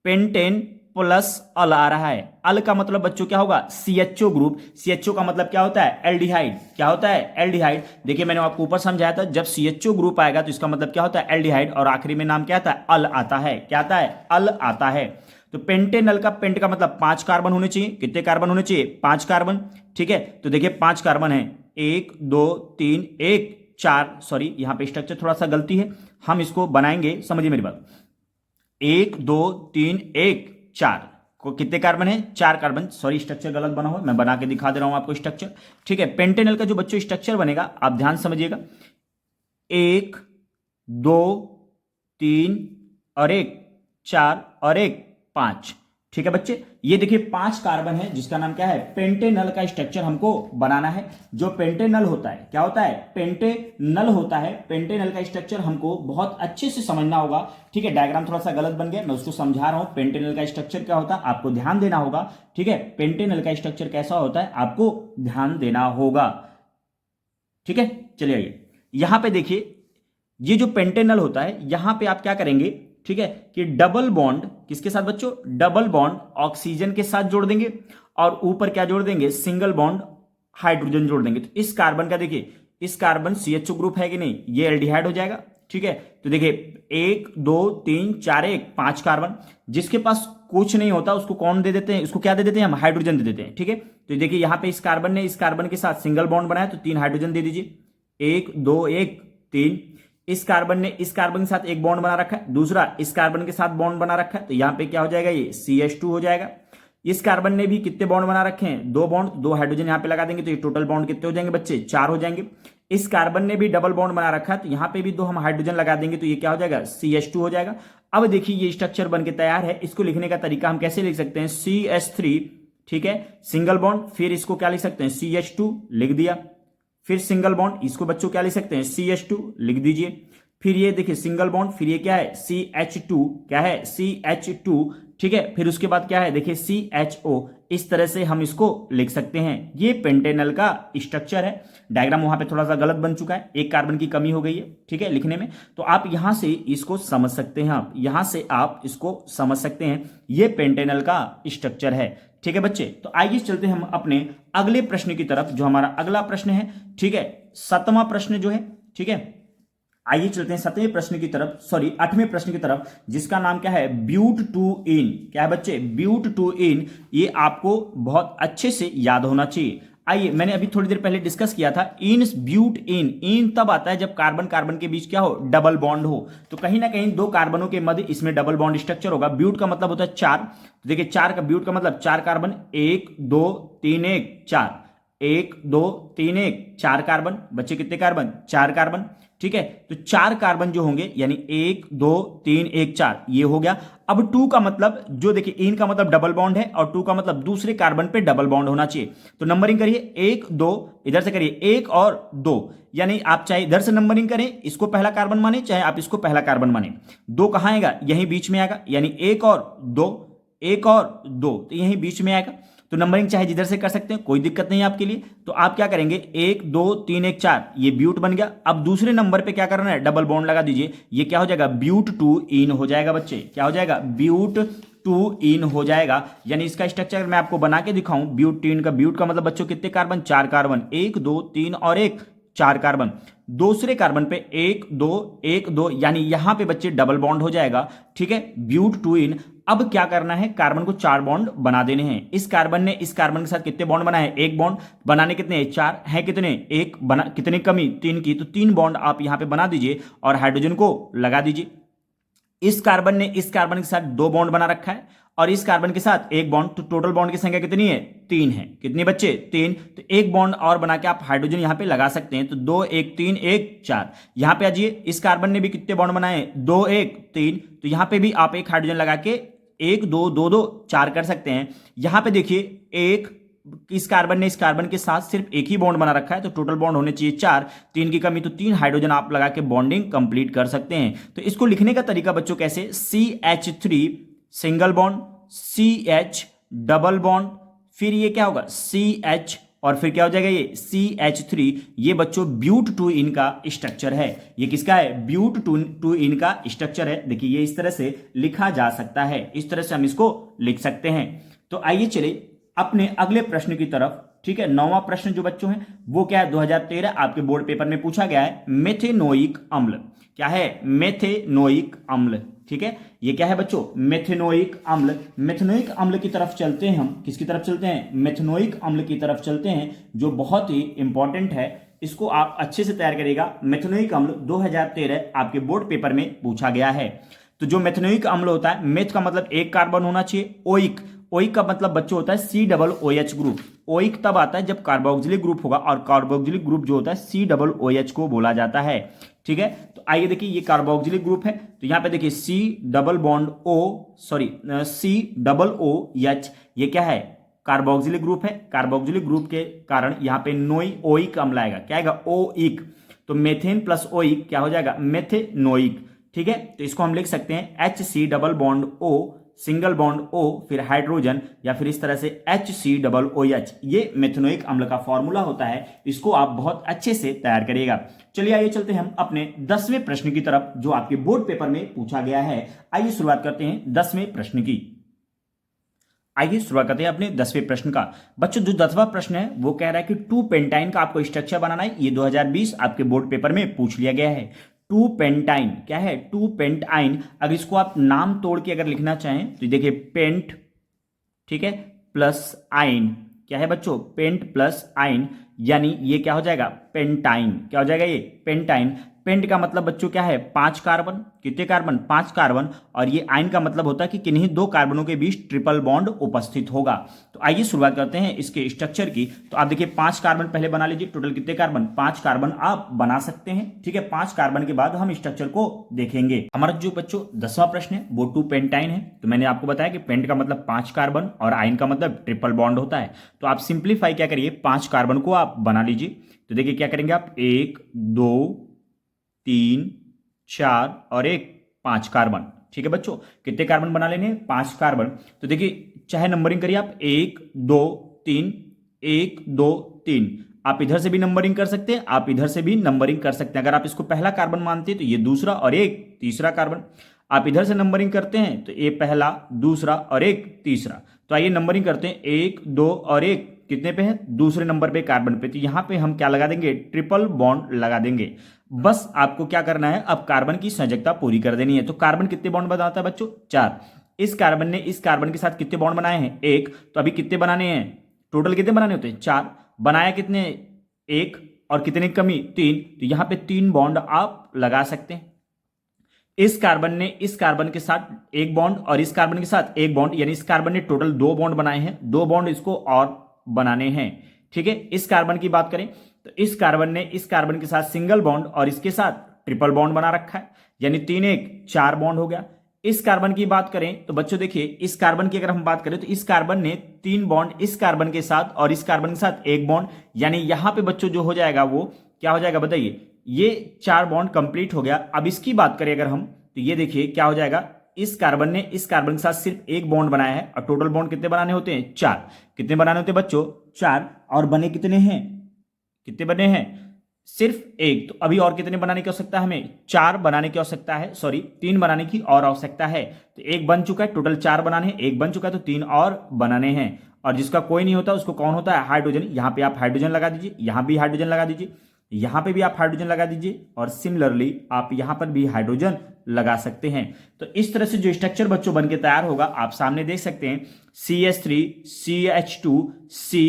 पेंटेन प्लस अल आ रहा है। अल का मतलब बच्चों क्या होगा? CHO group. CHO का मतलब क्या होता है? एल्डिहाइड। क्या होता है? एल्डिहाइड। देखिए मैंने आपको ऊपर समझाया था, जब CHO ग्रुप आएगा तो इसका मतलब क्या होता है? एल्डिहाइड। और आखिरी में नाम क्या आता है? अल आता है। क्या आता है? अल आता है। तो पेंटेनल का, पेंट का मतलब 5 कार्बन होने चाहिए। कितने कार्बन होने चाहिए? 5 कार्बन। ठीक है, तो देखिए 5 कार्बन है, 1 2 3 1 4, सॉरी यहां पे स्ट्रक्चर थोड़ा सा गलती है, हम इसको बनाएंगे, समझिए मेरी बात। 1 2 3 1 4, कितने कार्बन है? 4 कार्बन। सॉरी, स्ट्रक्चर गलत बना हुआ, मैं बना के दिखा दे रहा हूं आपको स्ट्रक्चर। ठीक है, पेंटेनल का जो बच्चों स्ट्रक्चर बनेगा आप ध्यान समझिएगा, 1 2 3 और 1 4 और 1 5। ठीक है बच्चे, ये देखिए 5 कार्बन है जिसका नाम क्या है? पेंटेनल का स्ट्रक्चर हमको बनाना है। जो पेंटेनल होता है, क्या होता है? पेंटेनल होता है। पेंटेनल का स्ट्रक्चर हमको बहुत अच्छे से समझना होगा। ठीक है, डायग्राम थोड़ा सा गलत बन गया, मैं उसको समझा रहा हूं। पेंटेनल का स्ट्रक्चर क्या होता है आपको ध्यान देना होगा। ठीक है, पेंटेनल का स्ट्रक्चर कैसा होता है आपको ध्यान देना होगा। ठीक है, चलिए आइए यहां पे देखिए, ये जो पेंटेनल होता है यहां पे आप क्या करेंगे? ठीक है, कि डबल बॉन्ड किसके साथ बच्चों? डबल बॉन्ड ऑक्सीजन के साथ जोड़ देंगे और ऊपर क्या जोड़ देंगे? सिंगल बॉन्ड हाइड्रोजन जोड़ देंगे। तो इस कार्बन का देखिए, इस कार्बन CHO ग्रुप है कि नहीं? ये एल्डिहाइड हो जाएगा। ठीक है, तो देखिए 1 2 3 4 1 5 कार्बन। जिसके पास कुछ नहीं होता उसको कौन दे देते हैं? उसको क्या दे देते हैं हम? हाइड्रोजन दे देते हैं। ठीक है, तो देखिए यहां पे इस कार्बन ने इस कार्बन के साथ सिंगल बॉन्ड बनाया तो 3 हाइड्रोजन दे दीजिए। 1 2 1 3। इस कार्बन ने इस कार्बन के साथ एक बॉन्ड बना रखा है, दूसरा इस कार्बन के साथ बॉन्ड बना रखा है, तो यहां पे क्या हो जाएगा? ये CH2 हो जाएगा। इस कार्बन ने भी कितने बॉन्ड बना रखे हैं? 2 बॉन्ड, 2 हाइड्रोजन यहां पे लगा देंगे तो ये टोटल बॉन्ड कितने हो जाएंगे बच्चे? 4 हो जाएंगे। इस कार्बन ने भी डबल बॉन्ड बना रखा है तो यहां पे भी 2 हम हाइड्रोजन लगा देंगे तो ये क्या हो जाएगा? CH2 हो जाएगा। अब देखिए ये स्ट्रक्चर बन के तैयार है। इसको लिखने का तरीका हम कैसे लिख सकते हैं? CH3, ठीक है, सिंगल बॉन्ड, फिर इसको क्या लिख सकते हैं? CH2 लिख दिया। फिर सिंगल बॉन्ड, इसको बच्चों क्या लिख सकते हैं? CH2 लिख दीजिए। फिर ये देखिए सिंगल बॉन्ड, फिर ये क्या है? CH2, क्या है? CH2। ठीक है, फिर उसके बाद क्या है? देखिए CHO। इस तरह से हम इसको लिख सकते हैं। ये पेंटेनल का स्ट्रक्चर है। डायग्राम वहां पे थोड़ा सा गलत बन चुका है, एक कार्बन की कमी हो गई है। ठीक है, लिखने में, तो आप यहां से इसको समझ सकते हैं। आप यहां से आप इसको समझ सकते हैं, ये पेंटेनल का स्ट्रक्चर है। ठीक है बच्चे, तो आइए चलते हैं हम अपने अगले प्रश्न की तरफ, जो हमारा अगला प्रश्न है। ठीक है, 7वां प्रश्न जो है। ठीक है, आइए चलते हैं 7वें प्रश्न की तरफ, सॉरी 8वें प्रश्न की तरफ, जिसका नाम क्या है? ब्यूट टू इन। क्या है बच्चे? ब्यूट टू इन। ये आपको बहुत अच्छे से याद होना चाहिए। आइए, मैंने अभी थोड़ी देर पहले डिस्कस किया था, इन ब्यूट इन तब आता है जब कार्बन कार्बन के बीच क्या हो? डबल बॉन्ड हो। तो कहीं ना कहीं 2 कार्बनों के मध्य इसमें डबल बॉन्ड स्ट्रक्चर होगा। ब्यूट का मतलब होता है 4। तो देखिए 4 का ब्यूट का मतलब 4 कार्बन, 1 2 3 1 4, 1 2 3 1 4 कार्बन। बच्चे कितने कार्बन? 4 कार्बन। ठीक है, तो 4 कार्बन जो होंगे यानी 1 2 3 1 4, ये हो गया। अब 2 का मतलब, जो देखिए इन का मतलब डबल बॉन्ड है और 2 का मतलब दूसरे कार्बन पे डबल बॉन्ड होना चाहिए। तो नंबरिंग करिए, 1 2, इधर से करिए 1 और 2, यानी आप चाहे इधर से नंबरिंग करें, इसको पहला कार्बन माने, चाहे आप इसको पहला कार्बन माने। 2 कहां आएगा? यहीं बीच में आएगा, यानी 1 और 2, 1 और 2, तो यहीं बीच में आएगा। तो नंबरिंग चाहे जिधर से कर सकते हैं, कोई दिक्कत नहीं है आपके लिए। तो आप क्या करेंगे? 1 2 3 1 4, ये ब्यूट बन गया। अब दूसरे नंबर पे क्या करना है? डबल बॉन्ड लगा दीजिए। ये क्या हो जाएगा? ब्यूट टू इन हो जाएगा बच्चे। क्या हो जाएगा? ब्यूट टू इन हो जाएगा। यानी इसका स्ट्रक्चर मैं आपको बना के दिखाऊं, ब्यूट टू इन का, ब्यूट का मतलब बच्चों कितने कार्बन? 4 कार्बन, 1 2 3 और 1 4 कार्बन। दूसरे कार्बन पे 1 2 1 2, यानी यहां पे बच्चे डबल बॉन्ड हो जाएगा। ठीक है, ब्यूट टू इन। अब क्या करना है? कार्बन को 4 बॉन्ड बना देने हैं। इस कार्बन ने इस कार्बन के साथ कितने बॉन्ड बनाए? 1 बॉन्ड। बनाने कितने? 4 है। कितने? 1 बना, कितने कमी? 3 की। तो 3 बॉन्ड आप यहां पे बना दीजिए और हाइड्रोजन को लगा दीजिए। इस कार्बन ने इस कार्बन के साथ 2 बॉन्ड बना रखा है और इस कार्बन के साथ 1 बॉन्ड, तो टोटल बॉन्ड की संख्या कितनी है? 3 है। कितनी बच्चे? 3। तो 1 बॉन्ड और बना के आप हाइड्रोजन यहां पे लगा सकते हैं। तो 2 1 3 1 4। यहां पे आइए, इस कार्बन ने भी कितने बॉन्ड बनाए? 2 1 3। तो यहां पे भी आप एक हाइड्रोजन लगा के 1 2 2 2 4 कर सकते हैं। यहां पे देखिए, एक इस कार्बन ने इस कार्बन के साथ सिर्फ एक ही बॉन्ड बना रखा है, तो टोटल बॉन्ड होने चाहिए 4। 3 की कमी, तो 3 हाइड्रोजन आप लगा के बॉन्डिंग कंप्लीट कर सकते हैं। तो इसको लिखने का तरीका बच्चों कैसे? CH3 single bond, CH double bond, फिर ये क्या होगा? CH, और फिर क्या हो जाएगा? ये CH3। ये बच्चों ब्यूट टू इन का स्ट्रक्चर है। ये किसका है? ब्यूट टू इन का स्ट्रक्चर है। देखिए ये इस तरह से लिखा जा सकता है, इस तरह से हम इसको लिख सकते हैं। तो आइए चले अपने अगले प्रश्न की तरफ। ठीक है, 9वां प्रश्न जो बच्चों है वो क्या है? 2013 आपके बोर्ड पेपर में पूछा गया है। मेथेनोइक अम्ल। क्या है? मेथेनोइक अम्ल। ठीक है, ये क्या है बच्चों? मेथेनोइक अम्ल। मेथेनोइक अम्ल की तरफ चलते हैं हम। किसकी तरफ चलते हैं? मेथेनोइक अम्ल की तरफ चलते हैं, जो बहुत ही इंपॉर्टेंट है। इसको आप अच्छे से तैयार करिएगा। मेथेनोइक अम्ल 2013 आपके बोर्ड पेपर में पूछा गया है। तो जो मेथेनोइक अम्ल होता है, मेथ का मतलब 1 कार्बन होना चाहिए, ओइक ओइक का मतलब बच्चों होता है C double O H group. ओइक तब आता है जब कार्बोक्सिलिक ग्रुप होगा, और कार्बोक्सिलिक ग्रुप जो होता है सी डबल ओ एच को बोला जाता है। ठीक है, तो आइए देखिए ये कार्बोक्सिलिक ग्रुप है, तो यहां पे देखिए C double bond O, sorry C double O H, ये क्या है, कार्बोक्सिलिक ग्रुप है। कार्बोक्सिलिक ग्रुप के कारण यहां पे नोई ओइक अम्ल आएगा, क्या आएगा, ओइक। तो मेथेन प्लस ओइक क्या हो जाएगा, मेथेनोइक। ठीक है, तो इसको हम लिख सकते हैं H C double bond O, single bond O, फिर हाइड्रोजन, या फिर इस तरह से H C double O H, ये मेथनोइक अम्ल का फॉर्मूला होता है। इसको आप बहुत अच्छे से तैयार करिएगा। चलिए आइए चलते हैं हम अपने 10वें प्रश्न की तरफ, जो आपके बोर्ड पेपर में पूछा गया है। आइए शुरुआत करते हैं 10वें प्रश्न की। आइए शुरुआत करते हैं अपने 10वें प्रश्न का। बच्चों जो 10वां प्रश्न है वो कह रहा है कि 2 पेंटाइन का आपको स्ट्रक्चर बनाना है। ये 2020 आपके बोर्ड पेपर में पूछ लिया गया है। 2 पेंटाइन क्या है, 2 पेंटाइन। अगर इसको आप नाम तोड़ के अगर लिखना चाहें तो देखिए पेंट, ठीक है, प्लस आइन, क्या है बच्चों, पेंट प्लस आइन, यानी ये क्या हो जाएगा, पेंटाइन। क्या हो जाएगा ये, पेंटाइन। पेंट का मतलब बच्चों क्या है, 5 कार्बन। कितने कार्बन, 5 कार्बन। और ये आइन का मतलब होता है कि किन्हीं 2 कार्बनों के बीच ट्रिपल बॉन्ड उपस्थित होगा। तो आइए शुरुआत करते हैं इसके स्ट्रक्चर की। तो आप देखिए 5 कार्बन पहले बना लीजिए। टोटल कितने कार्बन, 5 कार्बन आप बना सकते हैं। ठीक है, 5 कार्बन के बाद हम स्ट्रक्चर को देखेंगे। हमारा जो बच्चों 10वां प्रश्न है वो 2 पेंटाइन है। तो मैंने आपको बताया कि पेंट का मतलब 5 कार्बन और आइन का मतलब ट्रिपल बॉन्ड होता है। तो आप सिंप्लीफाई क्या करिए, 5 कार्बन को आप बना लीजिए। तो देखिए क्या करेंगे आप, 1 2 3 4 और 1, 5 कार्बन। ठीक है बच्चों, कितने कार्बन बना लेने, 5 कार्बन। तो देखिए चाहे नंबरिंग करिए आप, 1 2 3, 1 2 3। आप इधर से भी नंबरिंग कर सकते हैं, आप इधर से भी नंबरिंग कर सकते हैं। अगर आप इसको पहला कार्बन मानते हैं तो ये दूसरा और एक तीसरा कार्बन। आप इधर से नंबरिंग करते हैं तो ये पहला, दूसरा और एक तीसरा। तो आइए नंबरिंग करते हैं, 1 2 और 1 कितने पे है, दूसरे नंबर पे कार्बन पे। तो यहां पे हम क्या लगा देंगे, ट्रिपल बॉन्ड लगा देंगे। बस आपको क्या करना है, अब कार्बन की संयोजकता पूरी कर देनी है। तो कार्बन कितने बॉन्ड बनाता है बच्चों, 4। इस कार्बन ने इस कार्बन के साथ कितने बॉन्ड बनाए हैं, 1। तो अभी कितने बनाने हैं, टोटल कितने बनाने होते हैं, 4। बनाया कितने, 1, और कितने की कमी, 3। तो यहां पे 3 बॉन्ड आप लगा सकते हैं। इस कार्बन ने इस कार्बन के साथ एक बॉन्ड और इस कार्बन के साथ एक बॉन्ड, यानी इस कार्बन ने टोटल 2 बॉन्ड बनाए हैं। 2 बॉन्ड इसको और बनाने हैं। ठीक है, इस कार्बन की बात करें तो इस कार्बन ने इस कार्बन के साथ सिंगल बॉन्ड और इसके साथ ट्रिपल बॉन्ड बना रखा है, यानी 3 1 4 बॉन्ड हो गया। इस कार्बन की बात करें तो बच्चों देखिए, इस कार्बन की अगर हम बात करें तो इस कार्बन ने 3 बॉन्ड इस कार्बन के साथ और इस कार्बन के साथ एक बॉन्ड, यानी यहां पे बच्चों जो हो जाएगा वो क्या हो जाएगा बताइए, ये 4 बॉन्ड कंप्लीट हो गया। अब इसकी बात करें अगर हम तो ये देखिए क्या हो जाएगा, इस कार्बन ने इस कार्बन के साथ सिर्फ एक बॉन्ड बनाया है और टोटल बॉन्ड कितने बनाने होते हैं, 4। कितने बनाने होते हैं बच्चों, 4। और बने कितने हैं, कितने बने हैं, सिर्फ एक। तो अभी और कितने बनाने की आवश्यकता है हमें, 4 बनाने की आवश्यकता है, सॉरी 3 बनाने की और आवश्यकता है। तो एक बन चुका है, टोटल 4 बनाने हैं, एक बन चुका है तो 3 और बनाने हैं। और जिसका कोई नहीं होता उसको कौन होता है, हाइड्रोजन। यहां पे आप हाइड्रोजन लगा दीजिए, यहां भी हाइड्रोजन लगा दीजिए, यहां पे भी आप हाइड्रोजन लगा दीजिए, और सिमिलरली आप यहां पर भी हाइड्रोजन लगा सकते हैं। तो इस तरह से जो स्ट्रक्चर बच्चों बनके तैयार होगा आप सामने देख सकते हैं, CH3 CH2 C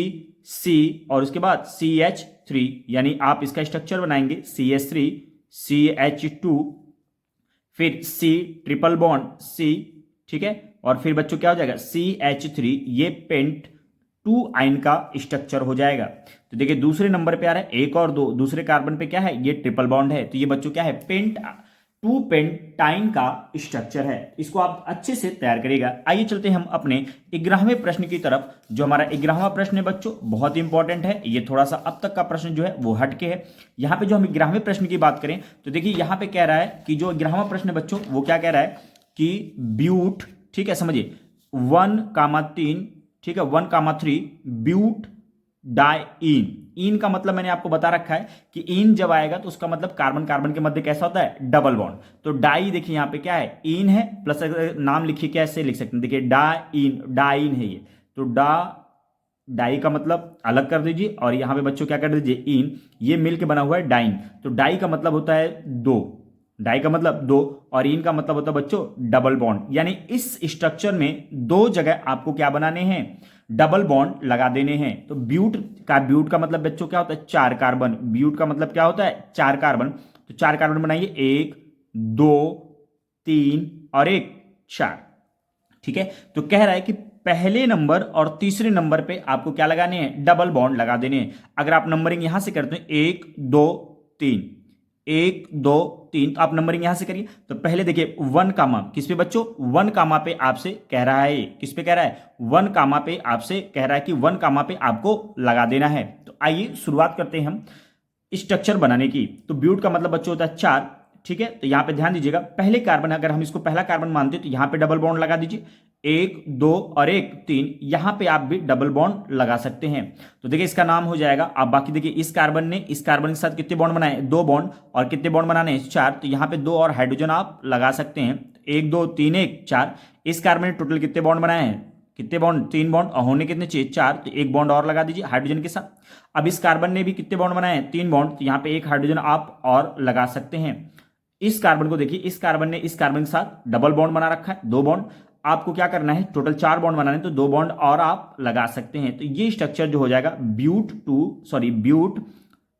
C और उसके बाद CH3, यानी आप इसका स्ट्रक्चर बनाएंगे CH3 CH2, फिर C ट्रिपल बॉन्ड C, ठीक है, और फिर बच्चों क्या हो जाएगा CH3, ये पेंट 2 आइन का स्ट्रक्चर हो जाएगा। तो देखिए दूसरे नंबर पे आ रहा है 1 और 2, दूसरे कार्बन पे क्या है, ये ट्रिपल बॉन्ड है। तो ये बच्चों क्या है, पेंट 2 पेंटाइन का स्ट्रक्चर है। इसको आप अच्छे से तैयार करिएगा। आइए चलते हैं हम अपने 11वें प्रश्न की तरफ। जो हमारा 11वां प्रश्न है बच्चों बहुत इंपॉर्टेंट है। ये थोड़ा सा अब तक का प्रश्न जो है वो हटके है। यहाँ पे जो हम 11वें प्रश्न की बात करें तो देखिए यहाँ पे कह रहा है कि जो 11वां प्रश्न है बच्चों वो क्या कह रहा है कि ब्यूट, ठीक है समझिए, 1,3, ठीक है, 1,3 ब्यूट डाइन। इन का मतलब मैंने आपको बता रखा है कि इन जब आएगा तो उसका मतलब कार्बन कार्बन के मध्य कैसा होता है, डबल बॉन्ड। तो डाई देखिए यहाँ पे क्या है, इन है, प्लस नाम लिखिए कैसे लिख सकते हैं, देखिए डाइन, डाइन है ये। तो डाई का मतलब अलग कर दीजिए और यहां पे बच्चों क्या कर दीजिए, इन, ये मिलके बना हुआ है डाइन। तो डाई का मतलब होता है 2, डाई का मतलब 2, और इन का मतलब होता है बच्चों डबल बॉन्ड। यानी इस स्ट्रक्चर में 2 जगह आपको क्या बनाने हैं, डबल बॉन्ड लगा देने हैं। तो ब्यूट का मतलब बच्चों क्या होता है, 4 कार्बन। ब्यूट का मतलब क्या होता है, 4 कार्बन। तो 4 कार्बन बनाइए, 1 2 3 और 1 4, ठीक है। तो कह रहा है कि पहले नंबर और तीसरे नंबर पे आपको क्या लगाने हैं, डबल बॉन्ड लगा देने हैं। अगर आप नंबरिंग यहां से करते हैं 1 2 3, 1 2 3, तो आप नंबरिंग यहां से करिए। तो पहले देखिए 1 कामा किस पे बच्चों, 1 कामा पे आपसे कह रहा है, किस पे कह रहा है, 1 कामा पे आपसे कह रहा है कि 1 कामा पे आपको लगा देना है। तो आइए शुरुआत करते हैं हम स्ट्रक्चर बनाने की। तो ब्यूट का मतलब बच्चों होता है 4, ठीक है। तो यहां पे ध्यान दीजिएगा, पहले कार्बन अगर हम इसको पहला कार्बन मानते हैं तो यहां पे डबल बॉन्ड लगा दीजिए, 1 2 और 1 3, यहां पे आप भी डबल बॉन्ड लगा सकते हैं। तो देखिए इसका नाम हो जाएगा। आप बाकी देखिए इस कार्बन ने इस कार्बन के साथ कितने बॉन्ड बनाए, 2 बॉन्ड, और कितने बॉन्ड बनाने हैं, 4। तो यहां पे 2 और हाइड्रोजन आप लगा सकते हैं, 1 2 3 1 4। इस कार्बन ने टोटल कितने बॉन्ड बनाए हैं, कितने बॉन्ड, 3 बॉन्ड, और होने कितने चाहिए, 4। तो 1 बॉन्ड और लगा दीजिए हाइड्रोजन के साथ। अब इस कार्बन ने भी कितने बॉन्ड बनाए हैं, 3 बॉन्ड, तो यहां पे 1 हाइड्रोजन आप और लगा सकते हैं। इस कार्बन को देखिए, इस कार्बन ने इस कार्बन के साथ डबल बॉन्ड बना रखा है, 2 बॉन्ड। आपको क्या करना है, टोटल 4 बॉन्ड बनाने, तो 2 बॉन्ड और आप लगा सकते हैं। तो ये स्ट्रक्चर जो हो जाएगा ब्यूट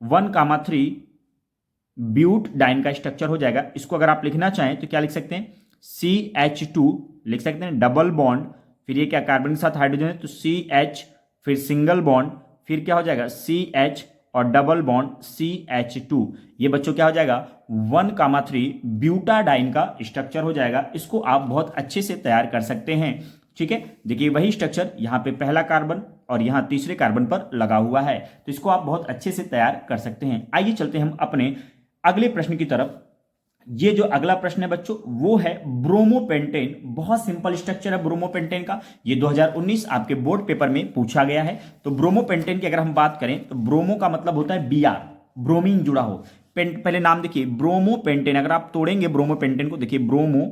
1,3 ब्यूट डाइन का स्ट्रक्चर हो जाएगा। इसको अगर आप लिखना चाहें तो क्या लिख सकते हैं, CH2 लिख सकते हैं, डबल बॉन्ड, फिर ये क्या कार्बन के साथ हाइड्रोजन है तो CH, फिर सिंगल बॉन्ड, फिर क्या हो जाएगा CH और डबल बॉन्ड CH2। ये बच्चों क्या हो जाएगा, 1,3 ब्यूटाडाइन का स्ट्रक्चर हो जाएगा। इसको आप बहुत अच्छे से तैयार कर सकते हैं, ठीक है। देखिए वही स्ट्रक्चर यहाँ पे पहला कार्बन और यहाँ तीसरे कार्बन पर लगा हुआ है, तो इसको आप बहुत अच्छे से तैयार कर सकते हैं। आइए चलते हैं हम अपने अगले प्रश्न की तरफ। ये जो अगला प्रश्न है बच्चों वो है ब्रोमोपेंटेन। बहुत सिंपल स्ट्रक्चर है ब्रोमोपेंटेन का, ये 2019 आपके बोर्ड पेपर में पूछा गया है। तो ब्रोमोपेंटेन की अगर हम बात करें तो ब्रोमो का मतलब होता है Br, ब्रोमीन जुड़ा हो। पहले नाम देखिए ब्रोमोपेंटेन, अगर आप तोड़ेंगे ब्रोमोपेंटेन को, देखिए ब्रोमो,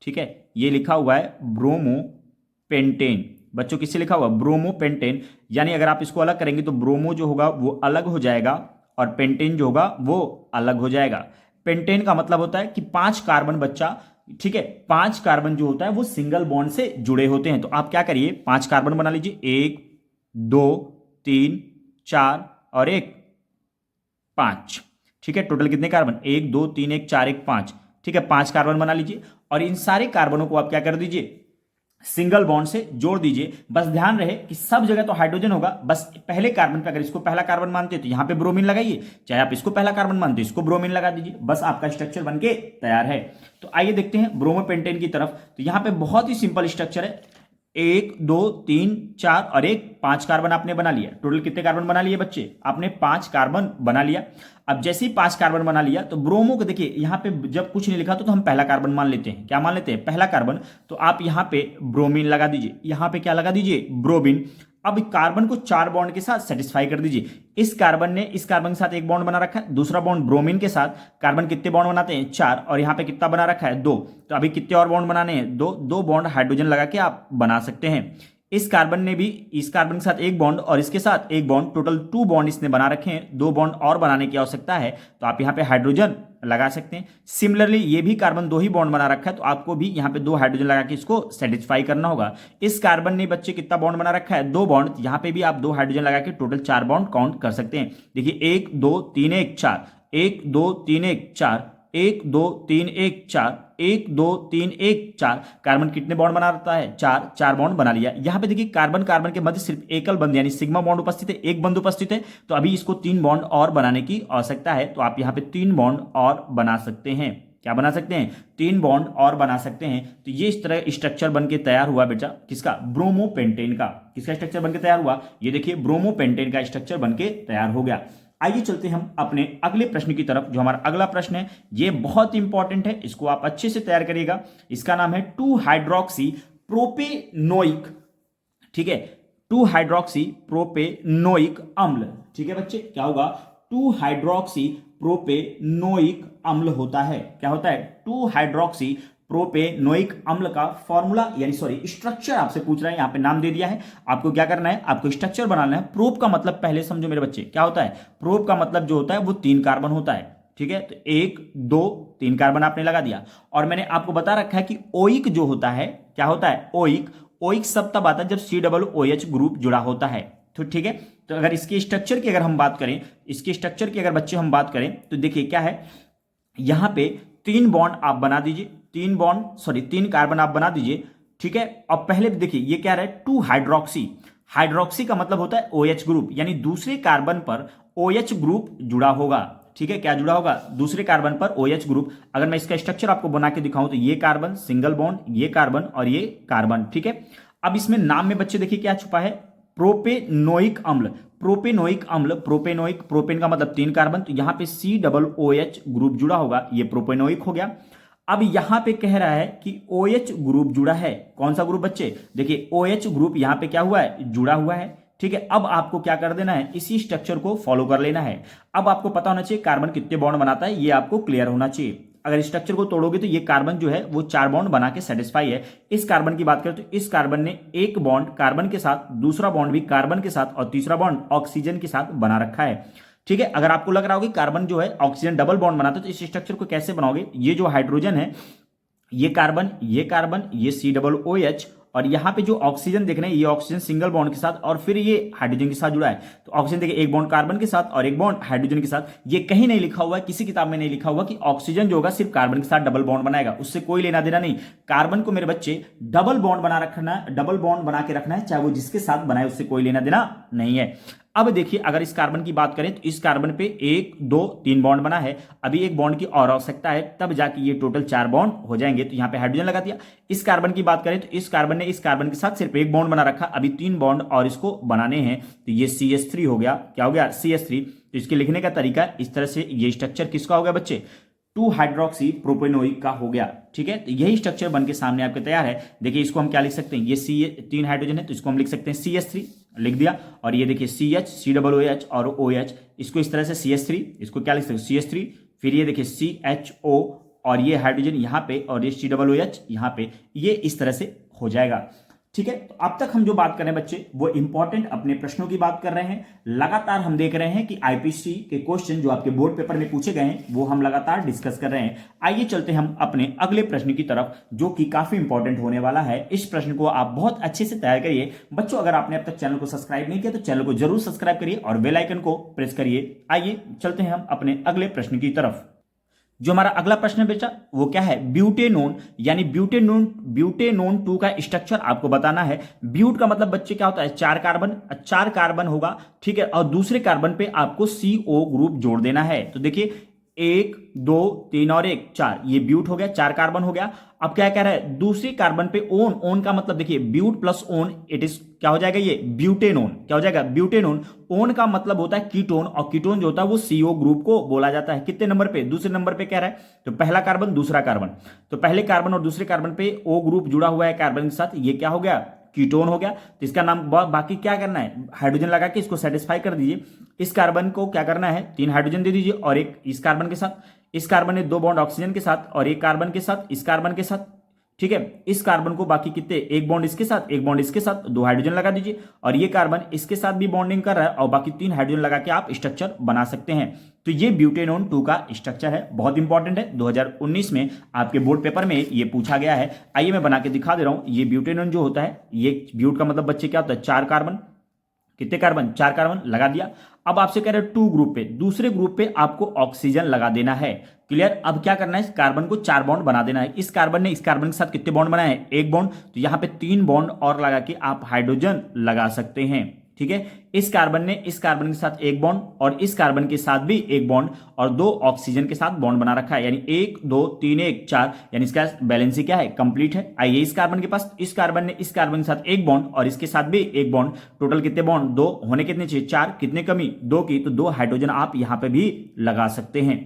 ठीक है, ये लिखा हुआ है ब्रोमोपेंटेन। बच्चों किससे लिखा हुआ, ब्रोमोपेंटेन। यानी अगर आप इसको अलग करेंगे तो ब्रोमो जो होगा वो अलग हो जाएगा और पेंटेन जो होगा वो अलग हो जाएगा। पेंटेन का मतलब होता है कि 5 कार्बन बच्चा, ठीक है, 5 कार्बन जो होता है वो सिंगल बॉन्ड से जुड़े होते हैं। तो आप क्या करिए, 5 कार्बन बना लीजिए, 1 2 3 4 और 1 5, ठीक है। टोटल कितने कार्बन, 1 2 3 1 4 1 5, ठीक है। 5 कार्बन बना लीजिए और इन सारे कार्बनों को आप क्या कर दीजिए, सिंगल बॉन्ड से जोड़ दीजिए। बस ध्यान रहे कि सब जगह तो हाइड्रोजन होगा, बस पहले कार्बन पे अगर इसको पहला कार्बन मानते हैं तो यहां पे ब्रोमीन लगाइए, चाहे आप इसको पहला कार्बन मानते हैं इसको ब्रोमीन लगा दीजिए, बस आपका स्ट्रक्चर बनके तैयार है। तो आइए देखते हैं ब्रोमोपेंटेन की तरफ। तो यहां पे बहुत ही सिंपल स्ट्रक्चर है, 1 2 3 4 और 1 5 कार्बन आपने बना लिया। टोटल कितने कार्बन बना लिए बच्चे, आपने 5 कार्बन बना लिया। अब जैसे ही 5 कार्बन बना लिया तो ब्रोमो को देखिए यहां पे जब कुछ नहीं लिखा तो हम पहला कार्बन मान लेते हैं, क्या मान लेते हैं, पहला कार्बन। तो आप यहां पे ब्रोमीन लगा दीजिए, यहां पे क्या लगा दीजिए, ब्रोमीन। अब कार्बन को 4 बॉन्ड के साथ सेटिस्फाई कर दीजिए। इस कार्बन ने इस कार्बन के साथ एक बॉन्ड बना रखा है, दूसरा बॉन्ड ब्रोमीन के साथ। कार्बन कितने बॉन्ड बनाते हैं, 4, और यहां पे कितना बना रखा है, 2। तो अभी कितने और बॉन्ड बनाने हैं, 2 बॉन्ड हाइड्रोजन लगा के आप बना सकते हैं। इस कार्बन ने भी इस कार्बन के साथ एक बॉन्ड और इसके साथ एक बॉन्ड, टोटल 2 बॉन्ड इसने बना रखे हैं। 2 बॉन्ड और बनाने की आवश्यकता है तो आप यहाँ पे हाइड्रोजन लगा सकते हैं। सिमिलरली ये भी कार्बन 2 ही बॉन्ड बना रखा है तो आपको भी यहाँ पे 2 हाइड्रोजन लगा के इसको सेटिस्फाई करना होगा। इस कार्बन ने बच्चे कितना बॉन्ड बना रखा है, 2 बॉन्ड, यहाँ पे भी आप 2 हाइड्रोजन लगा के टोटल 4 बॉन्ड काउंट कर सकते हैं। देखिए 1 2 3 1 4, 1 2 3 1 4, 1 2 3 1 4, 1 2 3 1 4। कार्बन कितने बॉन्ड बना रहता है, 4 बॉन्ड बना लिया। यहां पे देखिए कार्बन कार्बन के मध्य सिर्फ एकल बंध यानी सिग्मा बॉन्ड उपस्थित है, एक बंध उपस्थित है। तो अभी इसको 3 बॉन्ड और बनाने की आवश्यकता है, तो आप यहां पे 3 बॉन्ड और बना सकते हैं। क्या बना सकते हैं, 3 बॉन्ड और बना सकते हैं। तो ये इस तरह स्ट्रक्चर बनके तैयार हुआ बेटा, किसका, ब्रोमोपेंटेन का। किसका स्ट्रक्चर बनके तैयार हुआ, ये देखिए ब्रोमोपेंटेन का स्ट्रक्चर बनके तैयार हो गया। आइए चलते हैं हम अपने अगले प्रश्न की तरफ। जो हमारा अगला प्रश्न है ये बहुत इंपॉर्टेंट है, इसको आप अच्छे से तैयार करिएगा। इसका नाम है 2 हाइड्रोक्सी प्रोपेनोइक, ठीक है, 2 हाइड्रोक्सी प्रोपेनोइक अम्ल, ठीक है बच्चे। क्या होगा, 2 हाइड्रोक्सी प्रोपेनोइक अम्ल होता है। क्या होता है, 2 हाइड्रोक्सी प्रोपेनोइक अम्ल का फॉर्मूला यानी सॉरी स्ट्रक्चर आपसे पूछ रहा है, यहां पे नाम दे दिया है। आपको क्या करना है, आपको स्ट्रक्चर बनाना है। प्रोप का मतलब पहले समझो मेरे बच्चे, क्या होता है, प्रोप का मतलब जो होता है वो 3 कार्बन होता है, ठीक है। तो 1 2 3 कार्बन आपने लगा दिया। और मैंने आपको बता रखा है कि ओइक जो होता है, क्या होता है, ओइक सब तब आता है जब COOH ग्रुप जुड़ा होता है, तो ठीक है। तो अगर इसके स्ट्रक्चर की अगर हम बात करें, इसके स्ट्रक्चर की अगर बच्चे हम बात करें तो देखिए क्या है, यहां पे 3 बॉन्ड आप बना दीजिए, 3 कार्बन आप बना दीजिए, ठीक है। अब पहले देखिए ये क्या रहा है, 2 हाइड्रोक्सी। हाइड्रोक्सी का मतलब होता है OH ग्रुप, यानी दूसरे कार्बन पर OH ग्रुप जुड़ा होगा। ठीक है, क्या जुड़ा होगा, दूसरे कार्बन पर OH ग्रुप। अगर मैं इसका स्ट्रक्चर आपको बना के दिखाऊं तो ये कार्बन सिंगल बॉन्ड, ये कार्बन और ये कार्बन। ठीक है, अब इसमें नाम में बच्चे देखिए क्या छुपा है, प्रोपेनोइक अम्ल। प्रोपेनोइक अम्ल, प्रोपेनोइक, प्रोपेन का मतलब 3 कार्बन, तो यहां पे COOH ग्रुप जुड़ा होगा, ये प्रोपेनोइक हो गया। अब यहां पे कह रहा है कि OH ग्रुप जुड़ा है। कौन सा ग्रुप बच्चे, देखिए OH ग्रुप यहां पे क्या हुआ है, जुड़ा हुआ है। ठीक है, अब आपको क्या कर देना है, इसी स्ट्रक्चर को फॉलो कर लेना है। अब आपको पता होना चाहिए कार्बन कितने बॉन्ड बनाता है, ये आपको क्लियर होना चाहिए। अगर स्ट्रक्चर को तोड़ोगे तो ये कार्बन जो है वो 4 बॉन्ड बना के सेटिस्फाई है। इस कार्बन की बात करें तो इस कार्बन ने एक बॉन्ड कार्बन के साथ, दूसरा बॉन्ड भी कार्बन के साथ और तीसरा बॉन्ड ऑक्सीजन के साथ बना रखा है। ठीक है, अगर आपको लग रहा होगा कि कार्बन जो है ऑक्सीजन डबल बॉन्ड बनाता है तो इस स्ट्रक्चर को कैसे बनाओगे, ये जो हाइड्रोजन है, ये कार्बन, ये कार्बन, ये COOH, और यहां पे जो ऑक्सीजन देख रहे हैं ये ऑक्सीजन सिंगल बॉन्ड के साथ और फिर ये हाइड्रोजन के साथ जुड़ा है। तो ऑक्सीजन देखिए एक बॉन्ड कार्बन के साथ और एक बॉन्ड हाइड्रोजन के साथ। ये कहीं नहीं लिखा हुआ है, किसी किताब में नहीं लिखा हुआ कि ऑक्सीजन जो होगा सिर्फ कार्बन के साथ डबल बॉन्ड बनाएगा, उससे कोई लेना देना नहीं। कार्बन को मेरे बच्चे डबल बॉन्ड बना रखना है, डबल बॉन्ड बना के रखना है, चाहे वो जिसके साथ बनाए उससे कोई लेना देना नहीं है। अब देखिए अगर इस कार्बन की बात करें तो इस कार्बन पे 1 2 3 बॉन्ड बना है, अभी एक बॉन्ड की और आवश्यकता है, तब जाके ये टोटल 4 बॉन्ड हो जाएंगे। तो यहां पे हाइड्रोजन लगा दिया। इस कार्बन की बात करें तो इस कार्बन ने इस कार्बन के साथ सिर्फ एक बॉन्ड बना रखा, अभी 3 बॉन्ड और इसको बनाने हैं, तो ये CH3 हो गया। क्या हो गया, CH3। तो इसके लिखने का तरीका इस तरह से, ये स्ट्रक्चर किसका हो गया बच्चे, 2 हाइड्रोक्सी प्रोपेनोइक का हो गया। ठीक है, तो यही स्ट्रक्चर बन के सामने आपके तैयार है। देखिए इसको हम क्या लिख सकते हैं, ये 3 हाइड्रोजन है तो इसको हम लिख सकते हैं CH3, लिख दिया। और ये देखिए CH, COOH और OH, इसको इस तरह से CH3, इसको क्या लिख सकते हैं CH3, फिर ये देखिए CHO और ये हाइड्रोजन यहाँ पे और ये COOH यहाँ पे, ये इस तरह से हो जाएगा। ठीक है, तो अब तक हम जो बात कर रहे हैं बच्चे वो इंपॉर्टेंट अपने प्रश्नों की बात कर रहे हैं। लगातार हम देख रहे हैं कि IPC के क्वेश्चन जो आपके बोर्ड पेपर में पूछे गए हैं वो हम लगातार डिस्कस कर रहे हैं। आइए चलते हम अपने अगले प्रश्न की तरफ, जो कि काफी इंपॉर्टेंट होने वाला है। इस प्रश्न को आप बहुत अच्छे से तैयार करिए बच्चों। अगर आपने अब तक चैनल को सब्सक्राइब नहीं किया तो चैनल को जरूर सब्सक्राइब करिए और बेल आइकन को प्रेस करिए। आइए चलते हैं हम अपने अगले प्रश्न की तरफ। जो हमारा अगला प्रश्न है बेटा वो क्या है, ब्यूटेनोन, यानी ब्यूटेनोन 2 का स्ट्रक्चर आपको बताना है। ब्यूट का मतलब बच्चे क्या होता है, 4 कार्बन होगा। ठीक है, और दूसरे कार्बन पे आपको CO ग्रुप जोड़ देना है। तो देखिए 1 2 3 और 1 4, ये ब्यूट हो गया, 4 कार्बन हो गया। अब क्या कह रहा है, दूसरे कार्बन पे ओन का मतलब देखिए but plus one, it is क्या हो जाएगा, ये ब्यूटेनोन। क्या हो जाएगा, ब्यूटेनोन। ओन का मतलब होता है कीटोन, और कीटोन जो होता है वो CO ग्रुप को बोला जाता है। कितने नंबर पे, दूसरे नंबर पे कह रहा है। तो पहला कार्बन दूसरा कार्बन, तो पहले कार्बन और दूसरे कार्बन पे O ग्रुप जुड़ा हुआ है कार्बन के साथ, ये क्या हो गया, कीटोन हो गया। तो इसका नाम, बाकी क्या करना है, हाइड्रोजन लगा के इसको सेटिस्फाई कर दीजिए। इस कार्बन को क्या करना है, 3 हाइड्रोजन दे दीजिए और एक इस कार्बन के साथ। इस कार्बन ने 2 बॉन्ड ऑक्सीजन के साथ और एक कार्बन के साथ, इस कार्बन के साथ। ठीक है, इस कार्बन को बाकी कितने, एक बॉन्ड इसके साथ, एक बॉन्ड इसके साथ, 2 हाइड्रोजन लगा दीजिए। और ये कार्बन इसके साथ भी बॉन्डिंग कर रहा है और बाकी 3 हाइड्रोजन लगा के आप स्ट्रक्चर बना सकते हैं। तो ये ब्यूटेनोन 2 का स्ट्रक्चर है, बहुत इंपॉर्टेंट है। 2019 में आपके बोर्ड पेपर में ये पूछा गया है। आइए मैं बना के दिखा दे रहा हूं। ये ब्यूटेनोन जो होता है, ये ब्यूट का मतलब बच्चे क्या होता है, 4 कार्बन। कितने कार्बन, 4 कार्बन लगा दिया। अब आपसे कह रहे हैं 2 ग्रुप पे, दूसरे ग्रुप पे आपको ऑक्सीजन लगा देना है। क्लियर, अब क्या करना है, इस कार्बन को 4 बॉन्ड बना देना है। इस कार्बन ने इस कार्बन के साथ कितने बॉन्ड बनाए हैं, 1 बॉन्ड, तो यहां पे 3 बॉन्ड और लगा के आप हाइड्रोजन लगा सकते हैं। ठीक है, इस कार्बन ने इस कार्बन के साथ 1 बॉन्ड और इस कार्बन के साथ भी 1 बॉन्ड और 2 ऑक्सीजन के साथ बॉन्ड बना रखा है, यानी 1 2 3 1 4, यानी इसका बैलेंस क्या है, कंप्लीट है। आइए इस कार्बन के पास, इस कार्बन ने इस कार्बन के साथ 1 बॉन्ड और इसके साथ भी 1 बॉन्ड, टोटल कितने बॉन्ड, 2 होने कितने चाहिए, 4, कितने कमी 2 की, तो 2 हाइड्रोजन आप यहां पे भी लगा सकते हैं।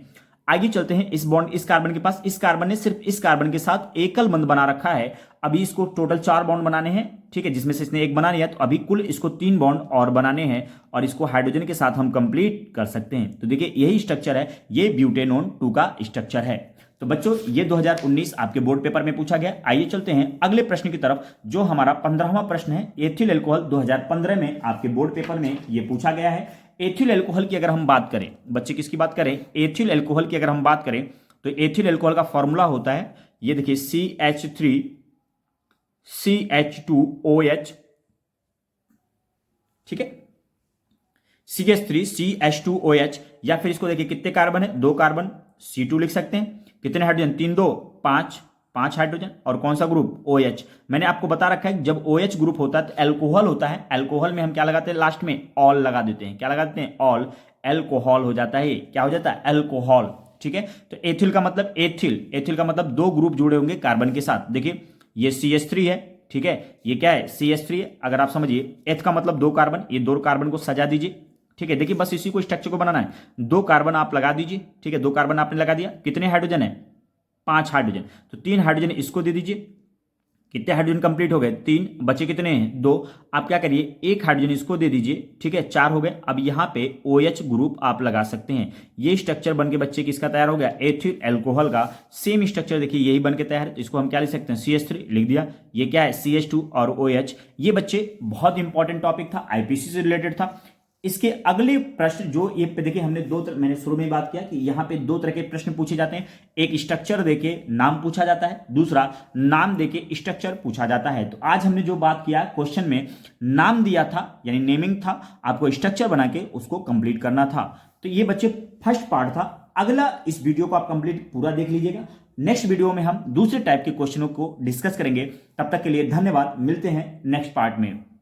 आगे चलते हैं, इस बॉन्ड इस कार्बन के पास, इस कार्बन ने सिर्फ इस कार्बन के साथ एकल बंध बना रखा है। अभी इसको टोटल 4 बॉन्ड बनाने हैं। ठीक है, जिसमें से इसने 1 बना लिया, तो अभी कुल इसको 3 बॉन्ड और बनाने हैं और इसको हाइड्रोजन के साथ हम कंप्लीट कर सकते हैं। तो देखिए यही स्ट्रक्चर है, ये ब्यूटेनोन 2 का स्ट्रक्चर है। तो बच्चों ये 2019 आपके बोर्ड पेपर में पूछा गया। आइए चलते हैं अगले प्रश्न की तरफ, जो हमारा 15वां प्रश्न है। एथिल अल्कोहल 2015 में आपके बोर्ड पेपर में ये पूछा गया है। एथिल अल्कोहल की अगर हम बात करें, बच्चे किसकी बात करें, एथिल अल्कोहल की अगर हम बात करें तो एथिल अल्कोहल का फॉर्मूला होता है, ये देखिए CH3 CH2OH। ठीक है, CH3 CH2OH, या फिर इसको देखिए कितने कार्बन है, 2 कार्बन, C2 लिख सकते हैं। कितने हाइड्रोजन, 3 2 5 5 हाइड्रोजन। और कौन सा ग्रुप? OH। मैंने आपको बता रखा है जब OH ग्रुप होता है तो एल्कोहल होता है, एल्कोहल में हम क्या लगाते हैं लास्ट में? ऑल लगा देते हैं। क्या लगा देते हैं? ऑल। एल्कोहल हो जाता है, क्या हो जाता है? एल्कोहल। ठीक है, तो एथिल का मतलब एथिल, एथिल का मतलब दो ग्रुप जुड़े होंगे कार्बन के साथ। देखिए ये CH3 है, ठीक है, ये क्या है? CH3 है। अगर आप समझिए एथ का मतलब दो कार्बन, ये दो कार्बन को सजा दीजिए। ठीक है, देखिए बस इसी को स्ट्रक्चर को बनाना है। दो कार्बन आप लगा दीजिए। ठीक है, दो कार्बन आपने लगा दिया। कितने हाइड्रोजन है? 5 हाइड्रोजन। तो 3 हाइड्रोजन इसको दे दीजिए। कितने हाइड्रोजन कंप्लीट हो गए? 3। बचे कितने हैं? 2। आप क्या करिए, एक हाइड्रोजन इसको दे दीजिए। ठीक है, 4 हो गए। अब यहां पे OH ग्रुप आप लगा सकते हैं। ये स्ट्रक्चर बन के बच्चे किसका तैयार हो गया? एथिल एल्कोहल का। सेम स्ट्रक्चर देखिए यही बन के तैयार है, तो इसको हम क्या लिख सकते हैं? CH3 लिख दिया। ये क्या है? CH2 और OH। ये बच्चे बहुत इंपॉर्टेंट टॉपिक था, IPC से रिलेटेड था। इसके अगले प्रश्न जो ये पे देखिए हमने मैंने शुरू में बात किया कि यहां पे दो तरह के प्रश्न पूछे जाते हैं। एक स्ट्रक्चर देके नाम पूछा जाता है, दूसरा नाम देके स्ट्रक्चर पूछा जाता है। तो आज हमने जो बात किया क्वेश्चन में नाम दिया था यानी नेमिंग था, आपको स्ट्रक्चर बना के उसको कंप्लीट करना था। तो ये बच्चे फर्स्ट पार्ट था। अगला इस वीडियो को आप कंप्लीट पूरा देख लीजिएगा। नेक्स्ट वीडियो में हम दूसरे टाइप के क्वेश्चनों को डिस्कस करेंगे। तब तक के लिए धन्यवाद, मिलते हैं नेक्स्ट पार्ट में।